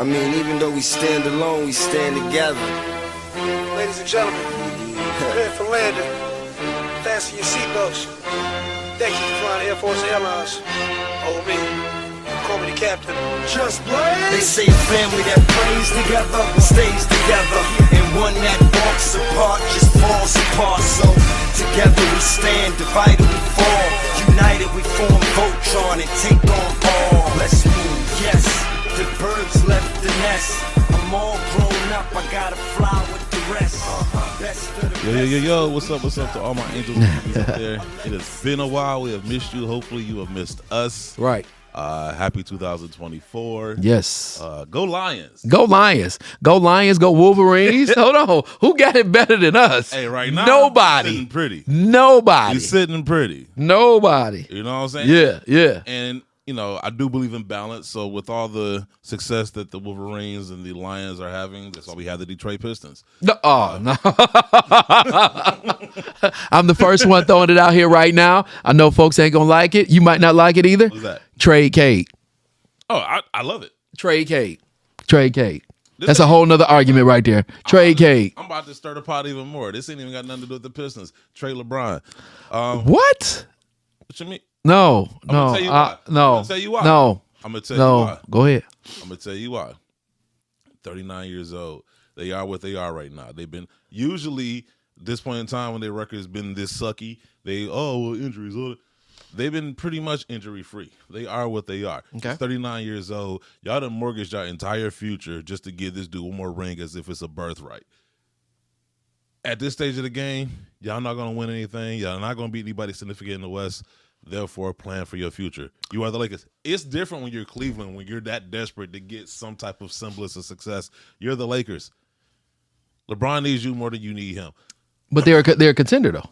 I mean, even though we stand alone, we stand together. Ladies and gentlemen, prepare for landing. Fasten your seatbelts. Thank you for flying Air Force Airlines. Oh, me. Call me the captain. Just blaze. They say a family that prays together stays together, and one that walks apart just falls apart. So together we stand, divided we fall, united we form Voltron and take on all. Let's move, yes. The birds left the nest. I'm all grown up, I gotta fly with the rest. Yo, what's up to all my angels out there? It has been a while. We have missed you. Hopefully you have missed us. Right. Happy 2024. Yes. Go Lions. Go Lions. Go Lions. Go Wolverines. Hold on. Who got it better than us? Hey, right now, nobody. You're sitting pretty. Nobody. You're sitting pretty. Nobody. You know what I'm saying? Yeah. And, you know, I do believe in balance. So with all the success that the Wolverines and the Lions are having, that's why we have the Detroit Pistons. No. I'm the first one throwing it out here right now. I know folks ain't going to like it. You might not like it either. What's that? Trade Kate. Oh, I love it. Trade Kate. That's a whole nother argument right there. Trade Kate. I'm about to stir the pot even more. This ain't even got nothing to do with the Pistons. Trade LeBron. What? What you mean? No. I'm gonna tell you why. I'm gonna tell you why. No. I'm gonna tell you why. Go ahead. I'm gonna tell you why. 39 years old. They are what they are right now. They've been usually this point in time when their record has been this sucky. Injuries. They've been pretty much injury free. They are what they are. Okay. He's 39 years old. Y'all done mortgaged your entire future just to give this dude one more ring as if it's a birthright. At this stage of the game, y'all not gonna win anything. Y'all not gonna beat anybody significant in the West. Therefore, plan for your future. You are the Lakers. It's different when you're Cleveland, when you're that desperate to get some type of semblance of success. You're the Lakers. LeBron needs you more than you need him. But they're a contender, though.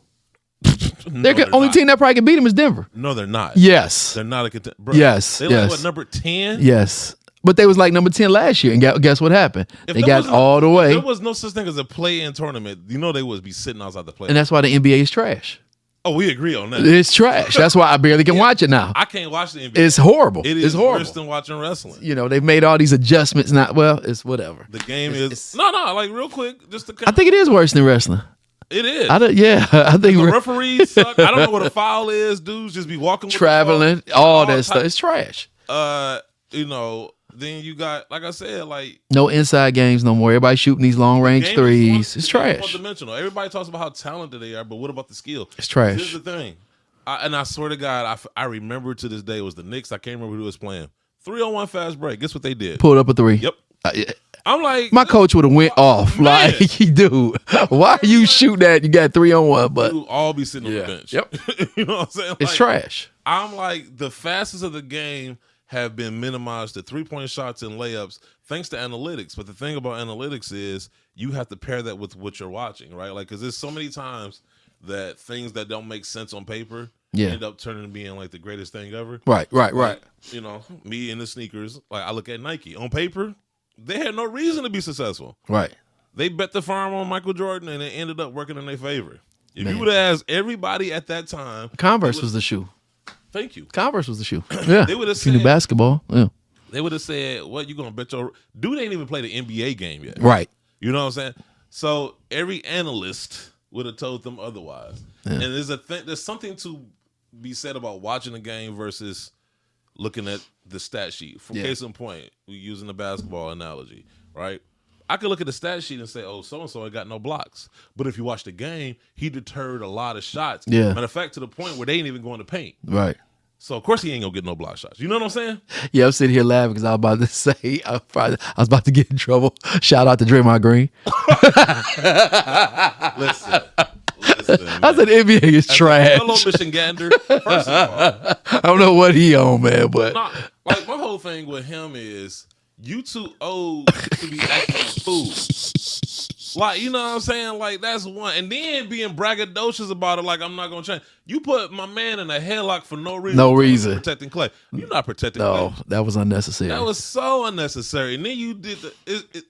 No, The only team that probably can beat him is Denver. No, they're not. Yes. They're not a contender. Yes. They like, what, number 10? Yes. But they was like number 10 last year, and guess what happened? They got all the way. There was no such thing as a play-in tournament. You know they would be sitting outside the play. And that's why the NBA is trash. Oh, we agree on that. It's trash. That's why I barely can watch it now. I can't watch the NBA. It's horrible. It's horrible. worse than watching wrestling. You know, they've made all these adjustments. It's whatever. The game is no, like real quick, just to I think it is worse than wrestling. It is. I think the referees suck. I don't know what a foul is. Dudes just be walking with traveling, all that stuff. It's trash. You know, then you got, like I said, like no inside games no more. Everybody shooting these long range threes. It's trash. One-dimensional. Everybody talks about how talented they are, but what about the skill? It's trash. Here's the thing, and I swear to God, I remember to this day it was the Knicks. I can't remember who was playing. 3-on-1 fast break. Guess what they did? Pulled up a three. Yep. I'm like, my coach would have went off. Man. Like, dude, why you shoot that? You got 3-on-1, but you all be sitting on the bench. Yep. You know what I'm saying? It's trash. I'm like, the fastest of the game have been minimized to 3-point shots and layups thanks to analytics. But the thing about analytics is you have to pair that with what you're watching, right? Like, because there's so many times that things that don't make sense on paper end up turning to being like the greatest thing ever. Right. Like, you know, me and the sneakers, like I look at Nike. On paper, they had no reason to be successful. Right. They bet the farm on Michael Jordan and it ended up working in their favor. If you would have asked everybody at that time. Converse was the shoe. Thank you. Converse was the shoe. Yeah. They would have said. New basketball. Yeah. They would have said, what, you going to bet your. Dude ain't even played the NBA game yet. Right. You know what I'm saying? So every analyst would have told them otherwise. Yeah. And there's something to be said about watching a game versus looking at the stat sheet. For case in point, we're using the basketball analogy, right? I could look at the stat sheet and say, oh, so-and-so ain't got no blocks. But if you watch the game, he deterred a lot of shots. Yeah. Matter of fact, to the point where they ain't even going to paint. Right. So, of course, he ain't going to get no block shots. You know what I'm saying? Yeah, I'm sitting here laughing because I was about to say, I was about to get in trouble. Shout out to Draymond Green. Listen. I said NBA is trash. Hello, Michigander. First of all, I don't know what he on, man, but like my whole thing with him is you too old to be acting a fool. Like, you know what I'm saying? Like, that's one. And then being braggadocious about it, like, I'm not going to change. You put my man in a headlock for no reason. No reason. Protecting Clay. You're not protecting Clay. No, that was unnecessary. That was so unnecessary. And then you did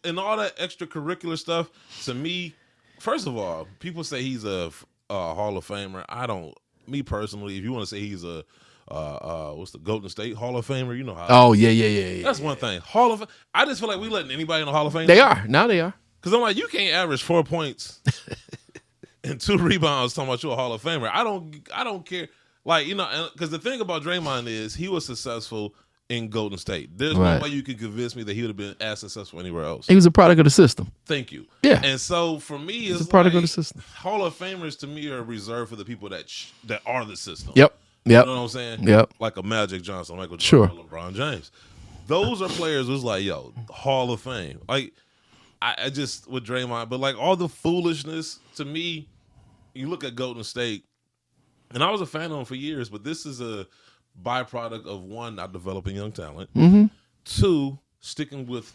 and all that extracurricular stuff. To me, first of all, people say he's a Hall of Famer. I don't. Me personally, if you want to say he's a what's the Golden State Hall of Famer? You know how. Oh yeah. That's one thing. Hall of. I just feel like we letting anybody in the Hall of Fame. They are now. They are. Because I'm like, you can't average 4 points and 2 rebounds talking about you a Hall of Famer. I don't care. Like, you know, because the thing about Draymond is he was successful in Golden State. There's no way you can convince me that he would have been as successful anywhere else. He was a product of the system. Thank you. Yeah. And so for me, it's a product like, of the system. Hall of Famers to me are reserved for the people that are the system. Yep. You know what I'm saying? Yep. Like a Magic Johnson, Michael Sure. Jordan, LeBron James. Those are players who's like, yo, Hall of Fame. Like, I just with Draymond, but like all the foolishness to me, you look at Golden State, and I was a fan of them for years, but this is a byproduct of one, not developing young talent, two, sticking with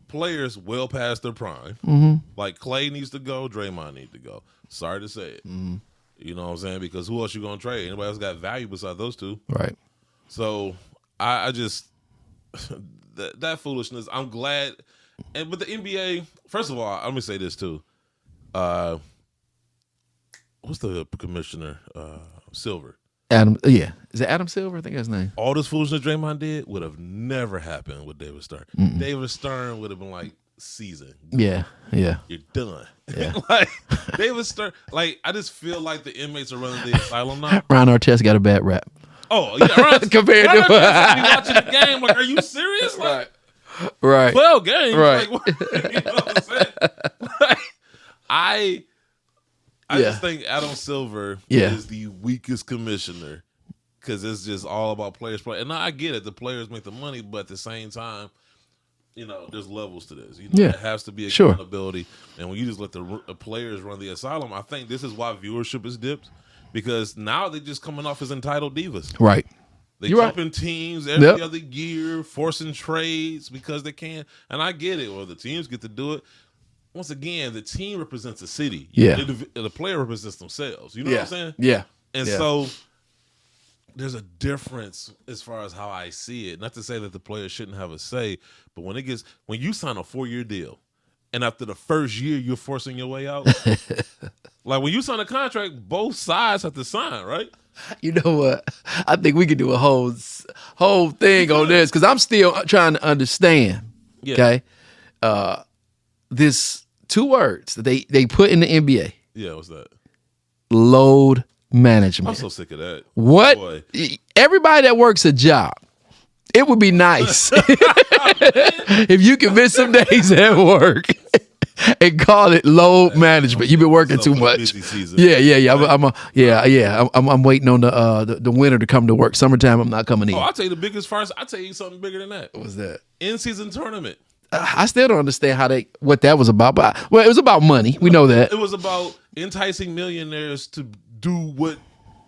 players well past their prime. Like Clay needs to go, Draymond needs to go. Sorry to say it. You know what I'm saying? Because who else you gonna trade? Anybody else got value besides those two? Right. So I just that foolishness. I'm glad. But the NBA, first of all, let me say this too. What's the commissioner? Silver. Adam. Yeah. Is it Adam Silver? I think that's his name. All this foolishness Draymond did would have never happened with David Stern. David Stern would have been like, season. Yeah. You're done. Yeah. Like David Stern. Like I just feel like the inmates are running the asylum now. Ron Artest got a bad rap. Oh yeah, Ron, Compared Ron to Artest be watching the game. Like, are you serious? Like, Right. 12 games. Right. Like, what, you know what I'm saying? Like, I just think Adam Silver is the weakest commissioner because it's just all about players play. And I get it, the players make the money, but at the same time, you know, there's levels to this. You know, there has to be accountability. And when you just let the players run the asylum, I think this is why viewership is dipped because now they're just coming off as entitled divas. Right. They jump in teams every other year, forcing trades because they can. And I get it. Well, the teams get to do it. Once again, the team represents the city. Yeah. The player represents themselves. You know what I'm saying? Yeah. And so there's a difference as far as how I see it. Not to say that the players shouldn't have a say, but when you sign a 4-year deal, and after the first year you're forcing your way out, like when you sign a contract, both sides have to sign, right? You know what? I think we could do a whole thing on this because I'm still trying to understand. Yeah. Okay, this 2 words that they put in the NBA. Yeah, what's that? Load management. I'm so sick of that. What? Boy. Everybody that works a job, it would be nice if you could miss some days at work and call it load management. You've been working too much. Busy season. Yeah. I'm waiting on the winter to come to work. Summertime, I'm not coming in. Oh, I'll tell you the biggest farce. I'll tell you something bigger than that. What's that? In-season tournament. I still don't understand what that was about. But it was about money. We know that. It was about enticing millionaires to do what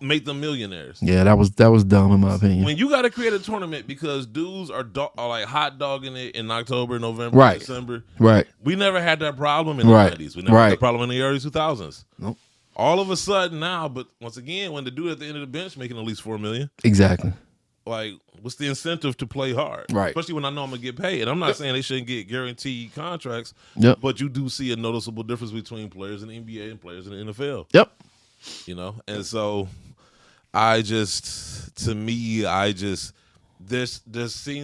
make them millionaires. Yeah, that was dumb in my opinion. When you got to create a tournament because dudes are like hot dogging it in October, November, December. Right. We never had that problem in the 90s. We never had that problem in the early 2000s. Nope. All of a sudden now, but once again, when the dude at the end of the bench making at least $4 million. Exactly. Like, what's the incentive to play hard? Right. Especially when I know I'm gonna get paid. And I'm not saying they shouldn't get guaranteed contracts. But you do see a noticeable difference between players in the NBA and players in the NFL. Yep. You know, and so there seems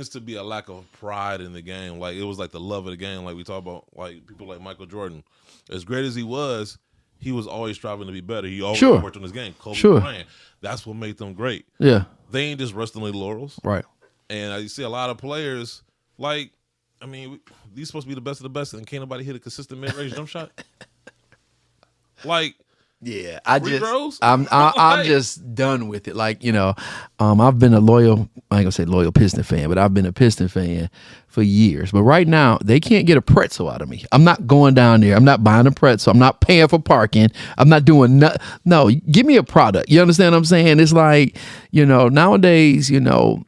to be a lack of pride in the game. Like it was like the love of the game. Like we talk about, like people like Michael Jordan. As great as he was always striving to be better. He always worked on his game. Kobe Bryant. That's what made them great. Yeah. They ain't just resting their laurels. Right. And you see a lot of players like, I mean, these supposed to be the best of the best, and can't nobody hit a consistent mid-range jump shot. Like, yeah, I'm just done with it. Like, you know, I've been I ain't gonna say loyal Piston fan, but I've been a Piston fan for years. But right now, they can't get a pretzel out of me. I'm not going down there. I'm not buying a pretzel. I'm not paying for parking. I'm not doing no. Give me a product. You understand what I'm saying? It's like, you know, nowadays, you know,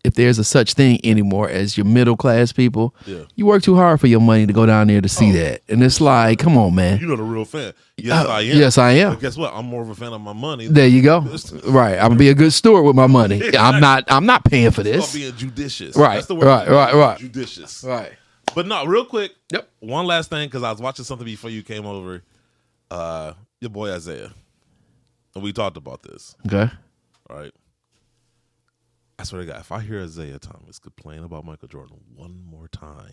if there's a such thing anymore as your middle class people, you work too hard for your money to go down there to see that. And it's like, come on, man. You know the real fan. Yes, I am. Yes, I am. But guess what? I'm more of a fan of my money. There you go. Right. I'm gonna be a good steward with my money. I'm not paying for this. It's called being judicious. Right. That's the word. Right. Judicious. Right. But no, real quick. Yep. One last thing, because I was watching something before you came over. Your boy Isaiah. And we talked about this. Okay. All right. I swear to God, if I hear Isaiah Thomas complain about Michael Jordan one more time,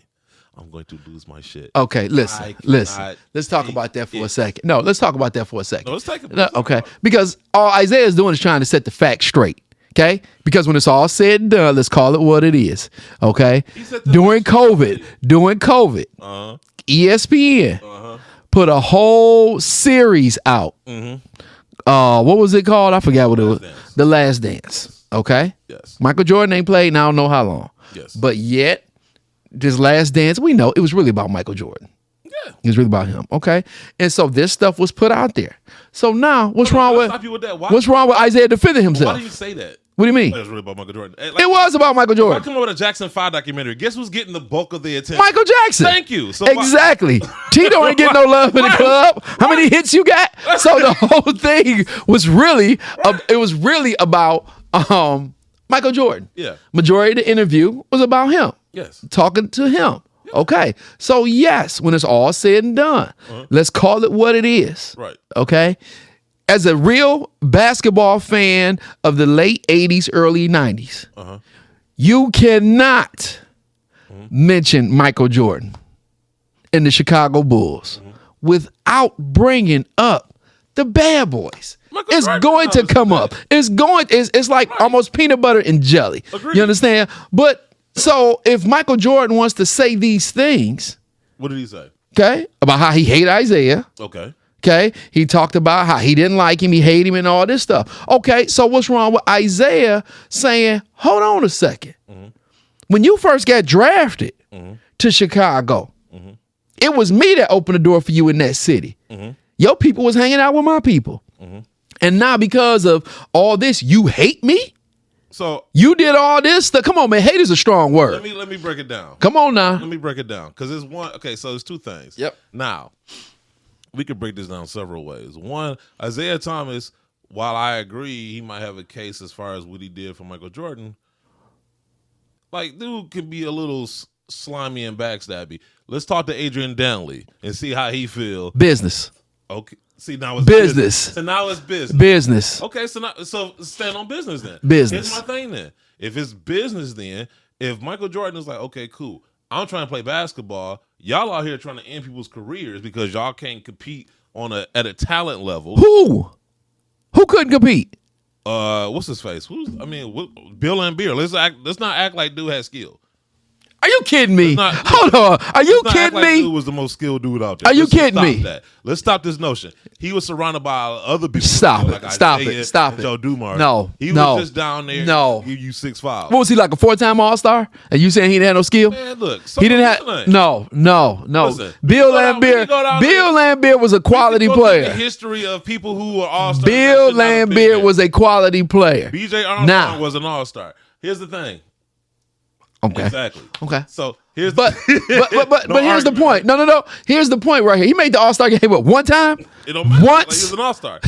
I'm going to lose my shit. Okay, listen. Let's talk about that for a second. No, let's talk about that for a second. No, let's take it. Okay, because all Isaiah is doing is trying to set the facts straight. Okay, because when it's all said and done, let's call it what it is. Okay, during COVID, ESPN put a whole series out. What was it called? I forgot what it was. The Last Dance. Okay. Yes. Michael Jordan ain't played in I don't know how long. Yes. But yet, this Last Dance, we know it was really about Michael Jordan. Yeah. It was really about him. Okay. And so this stuff was put out there. So now, what's wrong with Isaiah defending himself? Why do you say that? What do you mean? It was really about Michael Jordan. It was about Michael Jordan. If I come up with a Jackson 5 documentary, guess who's getting the bulk of the attention? Michael Jackson. Thank you. So exactly. Tito ain't getting no love in the club. How many hits you got? So the whole thing was really, it was really about Michael Jordan. Yeah. Majority of the interview was about him. Yes. Talking to him. Yeah. Okay. So yes, when it's all said and done, let's call it what it is. Right. Okay. As a real basketball fan of the late 80s, early 90s, you cannot mention Michael Jordan and the Chicago Bulls without bringing up the Bad Boys. It's going to come up. It's like almost peanut butter and jelly. Agreed. You understand? But so if Michael Jordan wants to say these things, what did he say? Okay, about how he hated Isaiah. Okay, he talked about how he didn't like him, he hated him, and all this stuff. Okay, so what's wrong with Isaiah saying, hold on a second. When you first got drafted to Chicago, it was me that opened the door for you in that city. Your people was hanging out with my people. And now because of all this, you hate me? So you did all this stuff. Come on, man. Hate is a strong word. Let me break it down. Come on now. Let me break it down. Because it's one. Okay, so there's two things. Yep. Now, we could break this down several ways. One, Isaiah Thomas, while I agree he might have a case as far as what he did for Michael Jordan, like, dude can be a little slimy and backstabby. Let's talk to Adrian Danley and see how he feel. Business. Okay. See, now it's business. So now it's business. Business. Okay, so stand on business then. Business. Here's my thing then. If it's business then, if Michael Jordan is like, okay, cool, I'm trying to play basketball, y'all out here trying to end people's careers because y'all can't compete at a talent level. Who couldn't compete? What's his face? Bill Laimbeer. Let's not act like dude has skill. Are you kidding me? Hold on. Are you kidding me? Dude was the most skilled dude out there. Are you kidding me? Let's stop this notion. He was surrounded by other people. Stop it. Joe Dumars. No. He was just down there. No. Give you 6'5". What was he, like a 4-time All-Star? And you saying he didn't have no skill? Man, look. He didn't have. No. Listen, Bill Laimbeer was a quality player. The history of people who were All-Stars. Bill Laimbeer was a quality player. B.J. Armstrong was an All-Star. Here's the thing. Okay. Exactly. Okay. So here's but here's the point. No. Here's the point right here. He made the All-Star game one time? It don't matter. Once. Like, he was an All-Star.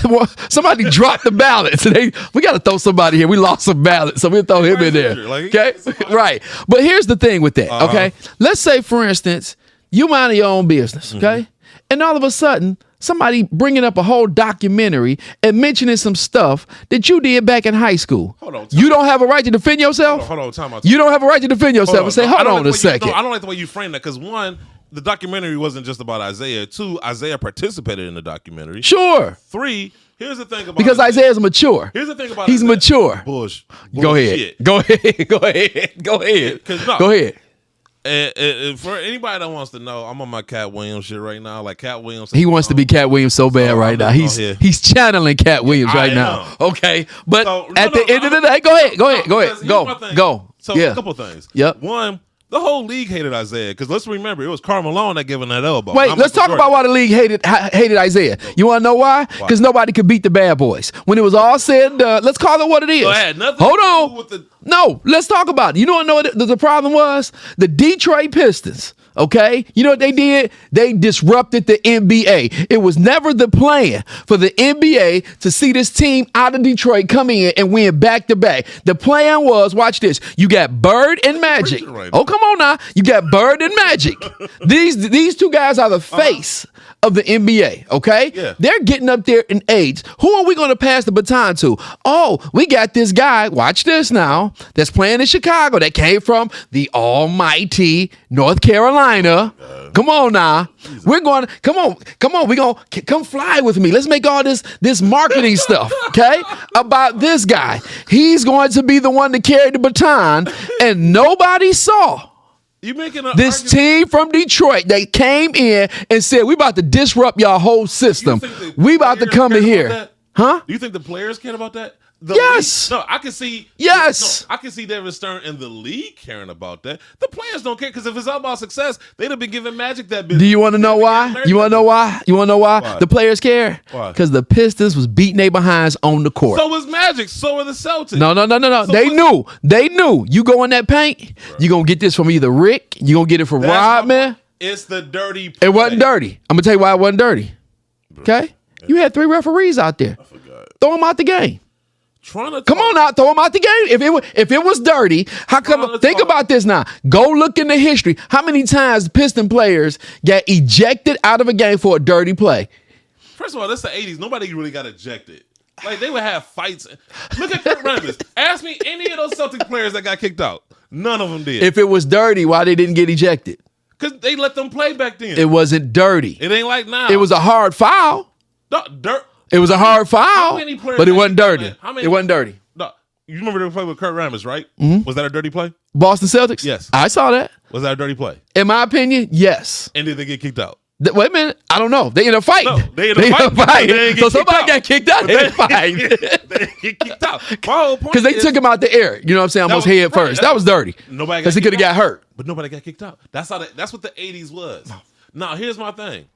Somebody dropped the ballots. We got to throw somebody here. We lost some ballots, so we'll throw him in there. Okay. Right. But here's the thing with that. Okay. Let's say, for instance, you mind your own business. Okay. And all of a sudden, somebody bringing up a whole documentary and mentioning some stuff that you did back in high school. Hold on. You don't have a right to defend yourself? Hold on. Time out. You don't have a right to defend yourself and say, hold on a second. I don't like the way you frame that because, one, the documentary wasn't just about Isaiah. Two, Isaiah participated in the documentary. Sure. Three, here's the thing about because Isaiah's mature. Here's the thing about He's mature. Bullshit. Go ahead. Go ahead. And for anybody that wants to know, I'm on my Cat Williams shit right now. Like Cat Williams, he wants to be Cat Williams so bad right now. He's channeling Cat Williams right now. Okay, but at the end of the day, go. So a couple things. Yep. One, the whole league hated Isaiah because let's remember it was Karl Malone that gave him that elbow. Wait, let's talk about why the league hated Isaiah. You want to know why? Because nobody could beat the Bad Boys. When it was all said and done, let's call it what it is. So it had nothing Hold to on. do with the. No, let's talk about it. You know what the problem was? The Detroit Pistons. Okay, you know what they did? They disrupted the NBA. It was never the plan for the NBA to see this team out of Detroit come in and win back to back. The plan was, watch this, you got Bird and Magic. Oh, come Come on now. You got Bird and Magic. These two guys are the face of the NBA, okay? Yeah. They're getting up there in age. Who are we going to pass the baton to? Oh, we got this guy, watch this now, that's playing in Chicago that came from the almighty North Carolina. Come on now. We're going to, come on. We're going to come fly with me. Let's make all this marketing stuff, okay, about this guy. He's going to be the one to carry the baton, and nobody saw You making this team from Detroit that came in and said, we about to disrupt y'all whole system. We about to come in here. Huh? Do you think the players care about that? Yes. No, I can see. Yes. No, I can see David Stern and the league caring about that. The players don't care because if it's all about success, they'd have been giving Magic that business. Do you want to know why? You want to know why? You want to know why? The players care? Why? Because the Pistons was beating their behinds on the court. So was Magic. So were the Celtics. No. So They knew. You go in that paint, you're going to get this from either Rick, you're going to get it from Rodman. It's the dirty play. It wasn't dirty. I'm going to tell you why it wasn't dirty. Okay? You had 3 referees out there. I forgot. Throw them out the game. Come on now, throw them out the game. If it was dirty, how come? Think about this now. Go look in the history. How many times Piston players got ejected out of a game for a dirty play? First of all, that's the 80s. Nobody really got ejected. Like, they would have fights. Look at Kurt Rambis. Ask me any of those Celtics players that got kicked out. None of them did. If it was dirty, why they didn't get ejected? Because they let them play back then. It wasn't dirty. It ain't like now. It was a hard foul. Dirt. It was a hard foul, but it wasn't dirty. It wasn't dirty. No, you remember the play with Kurt Rambis, right? Mm-hmm. Was that a dirty play? Boston Celtics? Yes. I saw that. Was that a dirty play? In my opinion, yes. And did they get kicked out? Wait a minute. I don't know. They ended up fighting. No, they ended up fighting. So somebody got kicked out. They didn't fight. They get kicked out. Because they took him out the air. You know what I'm saying? Almost head first. That was dirty. Nobody because he could have got hurt. But nobody got kicked out. That's what the 80s was. Now, here's my thing.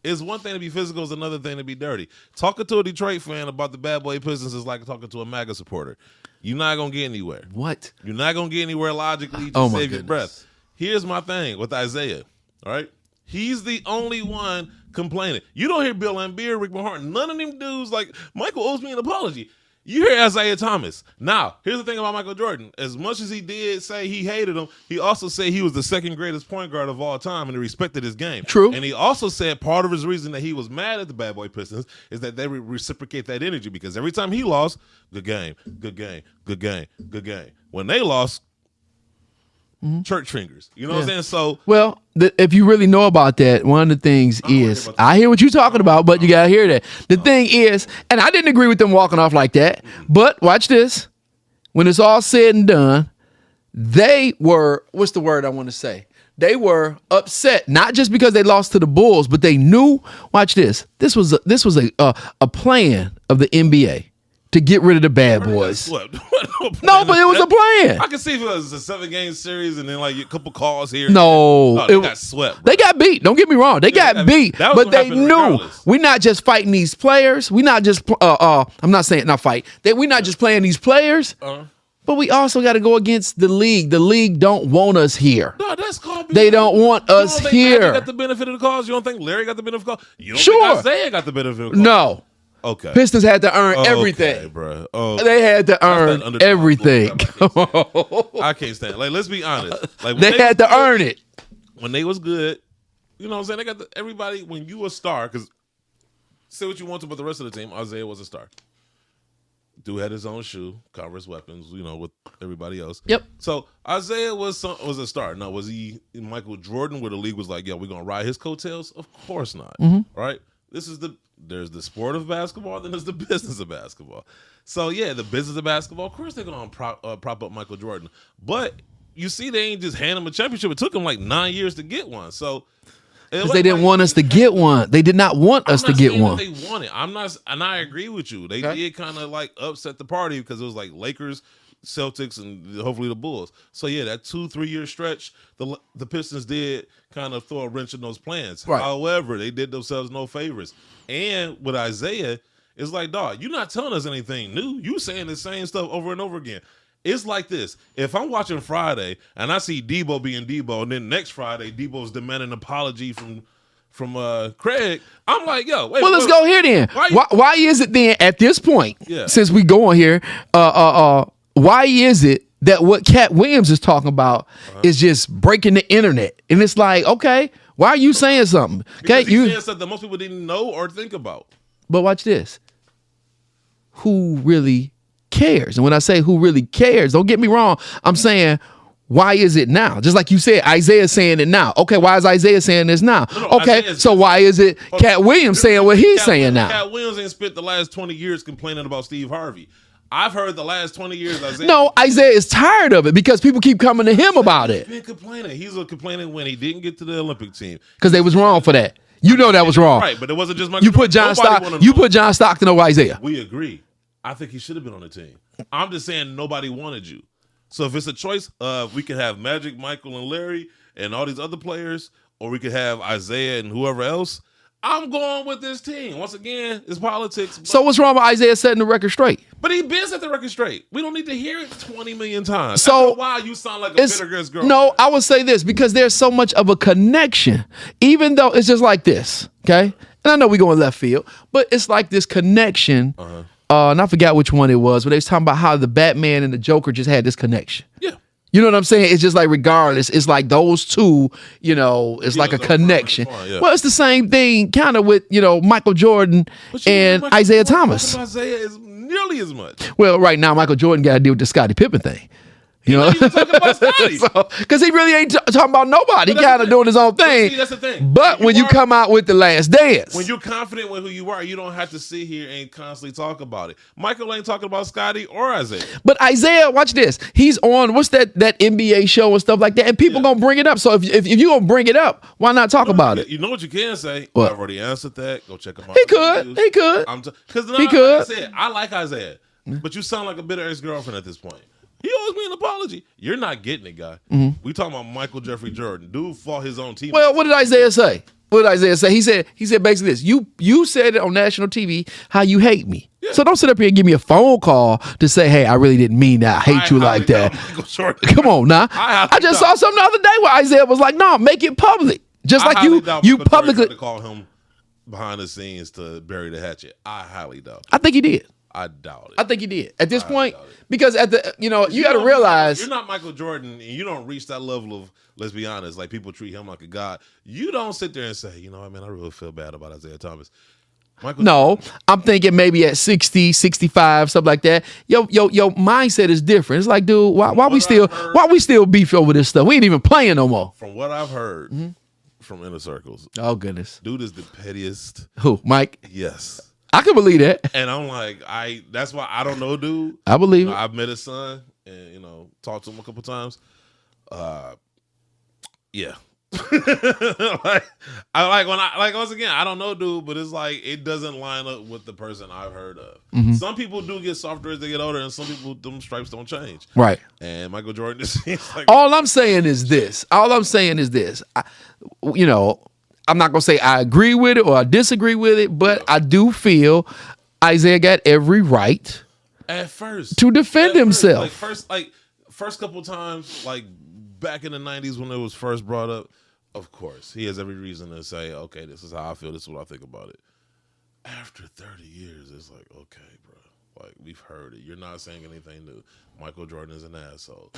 It's one thing to be physical, it's another thing to be dirty. Talking to a Detroit fan about the bad boy Pistons is like talking to a MAGA supporter. You're not going to get anywhere. What? You're not going to get anywhere logically. Just save your breath. Here's my thing with Isaiah, all right? He's the only one complaining. You don't hear Bill Laimbeer, Rick Mahorn, none of them dudes like, Michael owes me an apology. You hear Isaiah Thomas. Now, here's the thing about Michael Jordan. As much as he did say he hated him, he also said he was the second greatest point guard of all time and he respected his game. True. And he also said part of his reason that he was mad at the bad boy Pistons is that they reciprocate that energy because every time he lost, good game, good game, good game, good game. When they lost, church fingers. You know what I'm saying? So, well, if you really know about that, one of the things is, I hear what you're talking about, but you got to hear that. The thing is, and I didn't agree with them walking off like that, but watch this. When it's all said and done, they were, what's the word I want to say? They were upset, not just because they lost to the Bulls, but they knew, watch this, this was a plan of the NBA. To get rid of the bad boys. No, but it was a plan. I can see if it was a 7-game series and then like a couple calls here. No, they got swept. Bro. They got beat. Don't get me wrong. They got beat. But they knew we're not just fighting these players. We're not just I'm not saying not fight. We're not just playing these players. But we also got to go against the league. The league don't want us here. No, that's called. They don't want us here. You don't think Magic got the benefit of the cause? You don't think Larry got the benefit of the cause? You don't think Isaiah got the benefit of the cause? No. Okay. Pistons had to earn everything, bro. They had to earn everything. I can't stand it. Like, let's be honest. Like, they had to earn it. When they was good, you know what I'm saying? They got everybody, when you a star, because say what you want to about the rest of the team, Isaiah was a star. Dude had his own shoe, Converse weapons, you know, with everybody else. Yep. So Isaiah was a star. Now, was he Michael Jordan where the league was like, yeah, we're going to ride his coattails? Of course not. Right? There's the sport of basketball, then there's the business of basketball. So, yeah, the business of basketball, of course they're going to prop up Michael Jordan. But you see, they ain't just hand him a championship. It took him like 9 years to get one. So, because they didn't want us to get one. They did not want us to get one. They wanted. I'm not, and I agree with you. They did kind of like upset the party because it was like Lakers, Celtics, and hopefully the Bulls. So yeah, that 2-3 year stretch, the Pistons did kind of throw a wrench in those plans. Right. However, they did themselves no favors. And with Isaiah, it's like, dog, you're not telling us anything new. You saying the same stuff over and over again. It's like this. If I'm watching Friday and I see Debo being Debo, and then next Friday Debo's demanding an apology from Craig, I'm like, yo, wait. Well, let's go here then. Why is it then at this point, since we go on here, why is it that what Cat Williams is talking about is just breaking the internet. And it's like, okay, why are you saying something? Okay, Because he's saying something that most people didn't know or think about. But watch this. Who really cares? And when I say who really cares, don't get me wrong. I'm saying, why is it now? Just like you said, Isaiah's saying it now. Okay, why is Isaiah saying this now? Okay, so why is it Cat Williams saying what he's saying now? Cat Williams ain't spent the last 20 years complaining about Steve Harvey. I've heard the last 20 years Isaiah. No, Isaiah is tired of it because people keep coming to him about it. He's been complaining. He's complaining when he didn't get to the Olympic team. Because they was wrong for that. You know that was wrong. Right, but it wasn't just Michael You put John Stockton. You put John Stockton over Isaiah. We agree. I think he should have been on the team. I'm just saying nobody wanted you. So if it's a choice, we could have Magic, Michael, and Larry, and all these other players, or we could have Isaiah and whoever else. I'm going with this team. Once again, it's politics. So what's wrong with Isaiah setting the record straight? But he been set the record straight. We don't need to hear it 20 million times. So after a while, you sound like a bitter girl. No, I would say this because there's so much of a connection, even though it's just like this. Okay, and I know we go in left field, but it's like this connection. And I forgot which one it was, but they was talking about how the Batman and the Joker just had this connection. Yeah. You know what I'm saying? It's just like regardless, it's like those two, it's like a connection. Well, it's the same thing kind of with, Michael Jordan and Isaiah Thomas. Isaiah is nearly as much. Well, right now, Michael Jordan got to deal with the Scottie Pippen thing. He's talking about Scottie. Because he really ain't talking about nobody. He kind of doing his own thing. See, that's the thing. But when you come out with The Last Dance. When you're confident with who you are, you don't have to sit here and constantly talk about it. Michael ain't talking about Scottie or Isaiah. But Isaiah, watch this. He's on, what's that NBA show and stuff like that, and people going to bring it up. So if you're going to bring it up, why not talk about it? You know what you can say? What? I've already answered that. Go check him out. He could. Because He could. like I said, I like Isaiah, but you sound like a bitter ex-girlfriend at this point. He owes me an apology. You're not getting it, guy. We talking about Michael Jeffrey Jordan. Dude fought his own team. Well, what did Isaiah say? He said basically this. You said it on national TV how you hate me. Yeah. So don't sit up here and give me a phone call to say, hey, I really didn't mean that. I hate you like that. Come on now. I just saw something the other day where Isaiah was like, no, make it public. Just like you publicly to call him behind the scenes to bury the hatchet. I highly doubt. I think he did. I doubt it. I think he did at this point because at the you got to realize you're not Michael Jordan and you don't reach that level of, let's be honest, like people treat him like a god. You don't sit there and say, I really feel bad about Isaiah Thomas. No, I'm thinking maybe at 60, 65, something like that. Yo, mindset is different. It's like, dude, why we still beef over this stuff? We ain't even playing no more. From what I've heard from inner circles. Oh goodness. Dude is the pettiest. Who, Mike? Yes. I can believe that. And I'm like, that's why I don't know, dude. I believe it. I've met his son and, talked to him a couple times. Yeah. Once again, I don't know, dude, but it's like it doesn't line up with the person I've heard of. Some people do get softer as they get older, and some people, them stripes don't change. Right. And Michael Jordan just seems like all I'm saying is this. I'm not going to say I agree with it or I disagree with it, but I do feel Isaiah got every right at first to defend himself. First couple times, like back in the 90s when it was first brought up, of course, he has every reason to say, okay, this is how I feel, this is what I think about it. After 30 years, it's like, okay, bro, like we've heard it. You're not saying anything new. Michael Jordan is an asshole.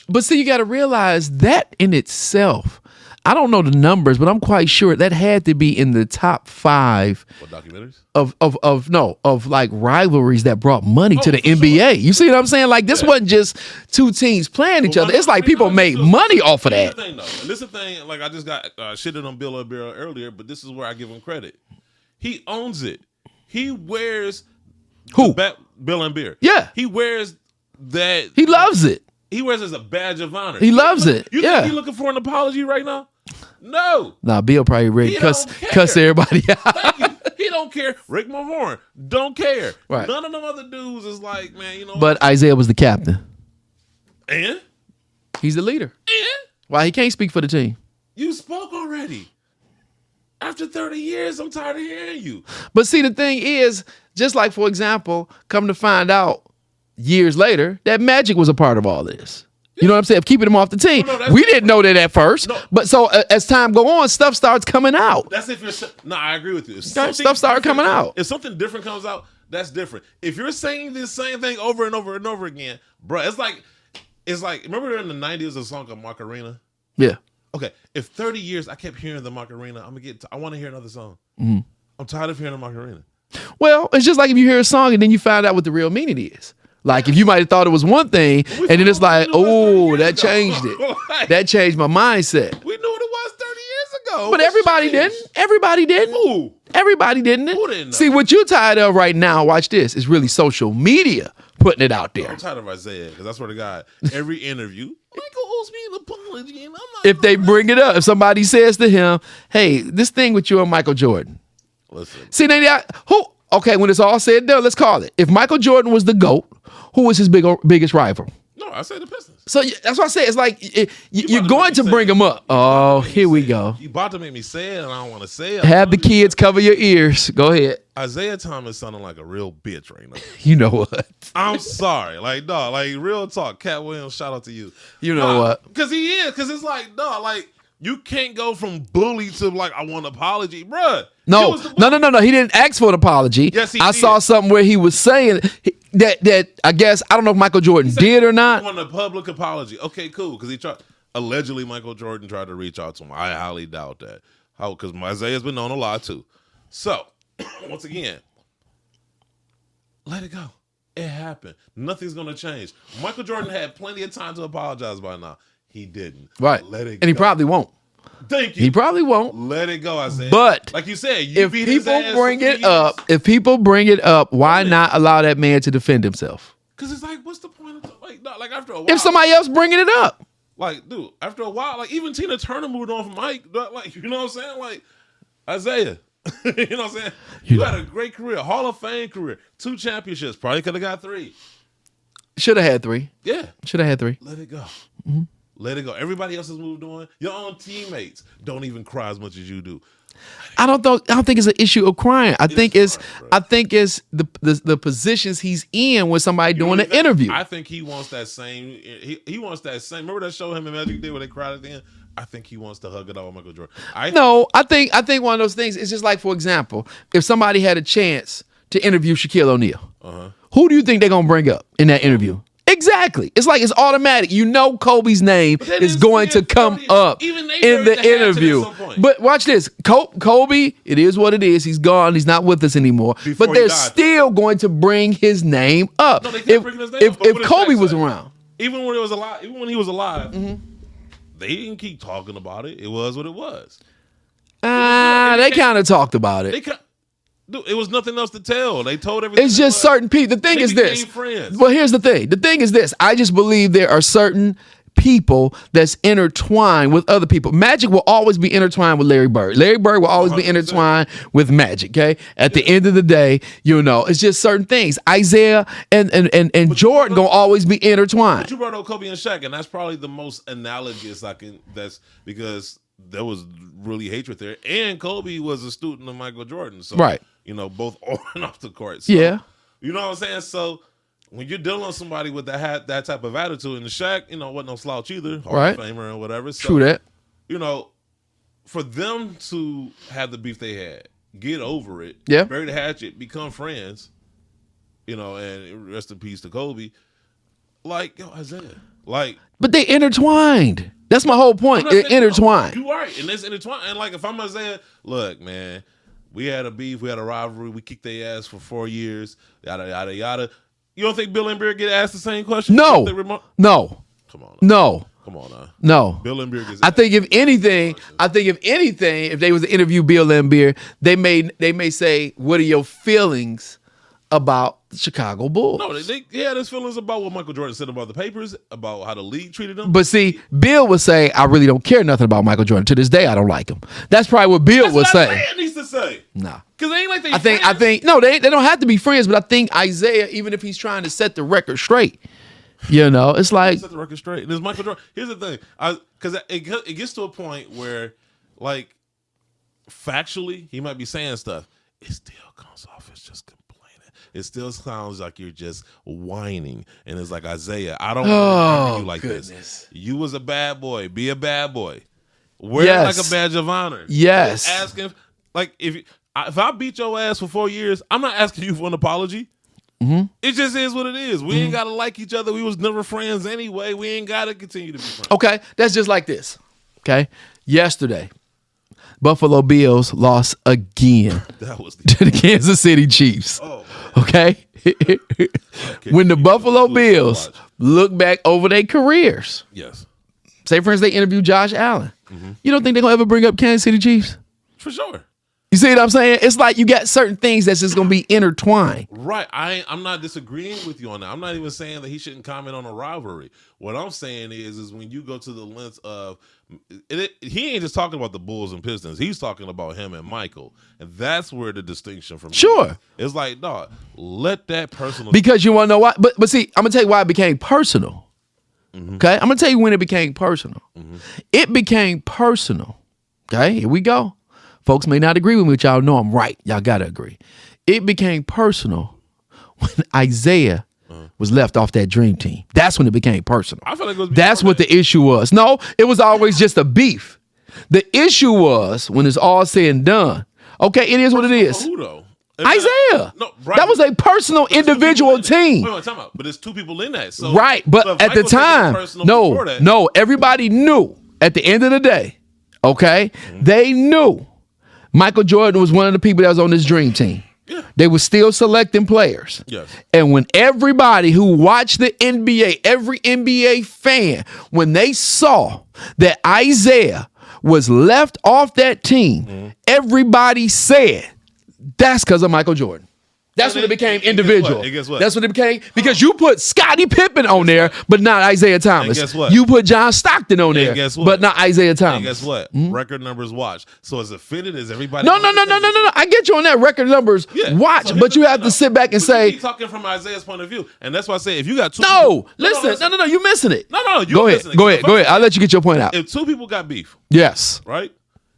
But see, you got to realize that in itself, I don't know the numbers, but I'm quite sure that had to be in the top 5 what, documentaries? of like rivalries that brought money to the NBA. Sure. You see what I'm saying? Like this wasn't just two teams playing each other. It's like people made money off of that. This is the thing. Like I just got shitted on Bill O'Bear earlier, but this is where I give him credit. He owns it. He wears Bill and Beer. Yeah, he wears that. He loves it. He wears it as a badge of honor. He loves it. You think he's looking for an apology right now? No. Nah, Bill probably ready cuss everybody out. Thank you. He don't care. Rick Mahorn don't care. Right. None of them other dudes is like, man, But Isaiah was the captain. And? He's the leader. And? Why he can't speak for the team? You spoke already. After 30 years, I'm tired of hearing you. But see, the thing is, just like, for example, come to find out years later, that Magic was a part of all this. You know what I'm saying? Of keeping him off the team. We didn't know that at first. No. But so as time go on, stuff starts coming out. That's if you're... No, I agree with you. Stuff started coming out. If something different comes out, that's different. If you're saying this same thing over and over and over again, bro, it's like it's like, remember in the 90s a song called Macarena? Yeah. Okay, if 30 years I kept hearing the Macarena, I want to hear another song. I'm tired of hearing the Macarena. Well, it's just like if you hear a song and then you find out what the real meaning is. Like if you might have thought it was one thing, and then it's like, oh, that changed it. That changed my mindset. We knew what it was 30 years ago. But everybody didn't. Everybody didn't. Who? Everybody didn't. Who didn't know? See, what you're tired of right now, watch this, is really social media putting it out there. I'm tired of Isaiah, because I swear to God, every interview, Michael owes me an apology, and I'm not. If they bring it up, if somebody says to him, hey, this thing with you and Michael Jordan. Listen. See, okay, when it's all said and done, let's call it. If Michael Jordan was the GOAT, who was his biggest rival? No, I say the Pistons. So that's what I say. It's like you're going to bring him up. Oh, here we go. You about to make me say it, and I don't want to say it. Have the kids cover your ears. Go ahead. Isaiah Thomas sounding like a real bitch right now. You know what? I'm sorry. Like, dog, like, real talk. Cat Williams, shout out to you. You know what? Because he is. Because it's like, dog, like, you can't go from bully to, like, I want an apology. Bruh. No. He didn't ask for an apology. Yes, he I did. saw something where he was saying that I guess, I don't know if Michael Jordan did or not. He wanted a public apology. Okay, cool. Because allegedly Michael Jordan tried to reach out to him. I highly doubt that. Because Isaiah's been known a lot too. So, once again, let it go. It happened. Nothing's going to change. Michael Jordan had plenty of time to apologize by now. He didn't. Right. Let it go. And he probably won't. Thank you. He probably won't. Let it go, Isaiah. But like you said, if people bring it up, why not allow that man to defend himself? Because it's like, what's the point of like after a while? If somebody else bringing it up, like, dude, after a while, like even Tina Turner moved on from Mike. Like, you know what I'm saying? Like Isaiah, you know what I'm saying? You had a great career, Hall of Fame career, 2 championships, probably could have got 3. Should have had 3. Yeah, should have had 3. Let it go. Let it go. Everybody else has moved on. Your own teammates don't even cry as much as you do. I don't think it's an issue of crying. I think it's the positions he's in when somebody doing an interview. I think he wants that same. He wants that same. Remember that show him and Magic did where they cried at the end? I think he wants to hug it out with Michael Jordan. I think one of those things is just like, for example, if somebody had a chance to interview Shaquille O'Neal, who do you think they're gonna bring up in that interview? Exactly. It's like it's automatic. You know Kobe's name is going to come up in the interview. But watch this. Kobe, it is what it is. He's gone. He's not with us anymore. But they're still going to bring his name up. No, they can't bring his name up. If Kobe was around. Even when he was alive, they didn't keep talking about it. It was what it was. They kind of talked about it. Dude, it was nothing else to tell. They told everything. It's just certain people. The thing is this. Well, here's the thing. The thing is this. I just believe there are certain people that's intertwined with other people. Magic will always be intertwined with Larry Bird. Larry Bird will always 100%. Be intertwined with Magic. Okay. At the end of the day, it's just certain things. Isaiah and Jordan gonna always be intertwined. But you brought up Kobe and Shaq, and that's probably the most analogous that's because there was really hatred there, and Kobe was a student of Michael Jordan, so right. Both on and off the court. So, yeah, you know what I'm saying. So when you're dealing with somebody with that type of attitude, and the Shaq, wasn't no slouch either, Hall of Famer and whatever. So, true that. For them to have the beef they had, get over it, bury the hatchet, become friends, and rest in peace to Kobe. Like Isaiah, but they intertwined. That's my whole point. They're intertwined. You're right, and it's intertwined. And like, if I'm Isaiah, look, man, we had a beef, we had a rivalry, we kicked their ass for 4 years, yada yada yada. You don't think Bill and Beard get asked the same question? No. Come on. No. Come on now. No. Bill and Beard gets I think if anything, if they was to interview Bill and Beard, they may say, "What are your feelings about the Chicago Bulls?" No, they had his feelings about what Michael Jordan said about the papers, about how the league treated him. But see, Bill would say, "I really don't care nothing about Michael Jordan. To this day, I don't like him." That's probably what Bill would say. That's what needs to say. Nah. Because they ain't like they I think no, they don't have to be friends, but I think Isaiah, even if he's trying to set the record straight, it's like set the record straight. And it's Michael Jordan. Here's the thing, because it gets to a point where, like, factually, he might be saying stuff. It still comes off as just complaining. It still sounds like you're just whining, and it's like, Isaiah, I don't want to you like this. You was a bad boy. Be a bad boy. Wear it like a badge of honor. Yes. Asking, like, if I beat your ass for 4 years, I'm not asking you for an apology. It just is what it is. We ain't got to like each other. We was never friends anyway. We ain't got to continue to be friends. Okay, that's just like this. Okay, yesterday, Buffalo Bills lost again to the Kansas City Chiefs. Oh. Okay, when the Buffalo Bills look back over their careers, yes. Say, for instance, they interviewed Josh Allen. You don't think they're going to ever bring up Kansas City Chiefs? For sure. You see what I'm saying? It's like you got certain things that's just going to be intertwined. Right. I'm not disagreeing with you on that. I'm not even saying that he shouldn't comment on a rivalry. What I'm saying is when you go to the length of he ain't just talking about the Bulls and Pistons. He's talking about him and Michael. And that's where the distinction from Sure. It's like, dog, let that personal. Because you want to know why? But see, I'm going to tell you why it became personal. Okay? I'm going to tell you when it became personal. It became personal. Okay? Here we go. Folks may not agree with me, but y'all know I'm right. Y'all got to agree. It became personal when Isaiah was left off that dream team. That's when it became personal. I feel like it was That's what the issue was. No, it was always just a beef. The issue was when it's all said and done. Okay, it is what it is. Who though? Isaiah. No, right. That was a personal individual team. Wait, time out. But there's two people in that. So, right, but at the time, no, everybody knew at the end of the day, okay, they knew Michael Jordan was one of the people that was on this dream team. Yeah. They were still selecting players. Yes. And when everybody who watched the NBA, every NBA fan, when they saw that Isaiah was left off that team, everybody said, that's because of Michael Jordan. That's when it became individual. Guess what? That's when it became, because you put Scottie Pippen on there, but not Isaiah Thomas. And guess what? You put John Stockton on there, guess what? but not Isaiah Thomas. And guess what? Record numbers watch. So as offended as everybody. No. I get you on that record numbers watch, so but you have to sit back and say. You keep talking from Isaiah's point of view, and that's why I say if you got two. Listen. You're missing it. No. Go ahead. I'll let you get your point out. If two people got beef, yes, right.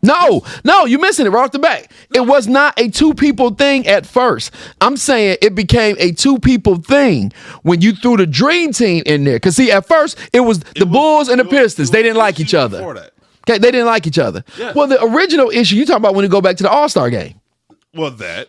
No, you're missing it right off the bat. It was not a two people thing at first. I'm saying it became a two people thing when you threw the dream team in there. Because see, at first it was the Bulls and the Pistons. They didn't like each other. Okay, they didn't like each other. Yeah. Well, the original issue you talking about when you go back to the All-Star game. Well, that.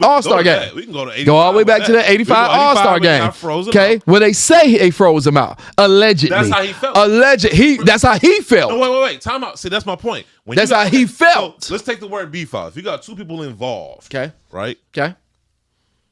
All-Star game. We can go to 85. Go all the way back to the 85 All-Star game. Okay, where they say they froze him out. Allegedly. That's how he felt. That's how he felt. No, wait. Time out. See, that's my point. That's how he felt. So let's take the word beef out. If you got two people involved. Okay. Right? Okay.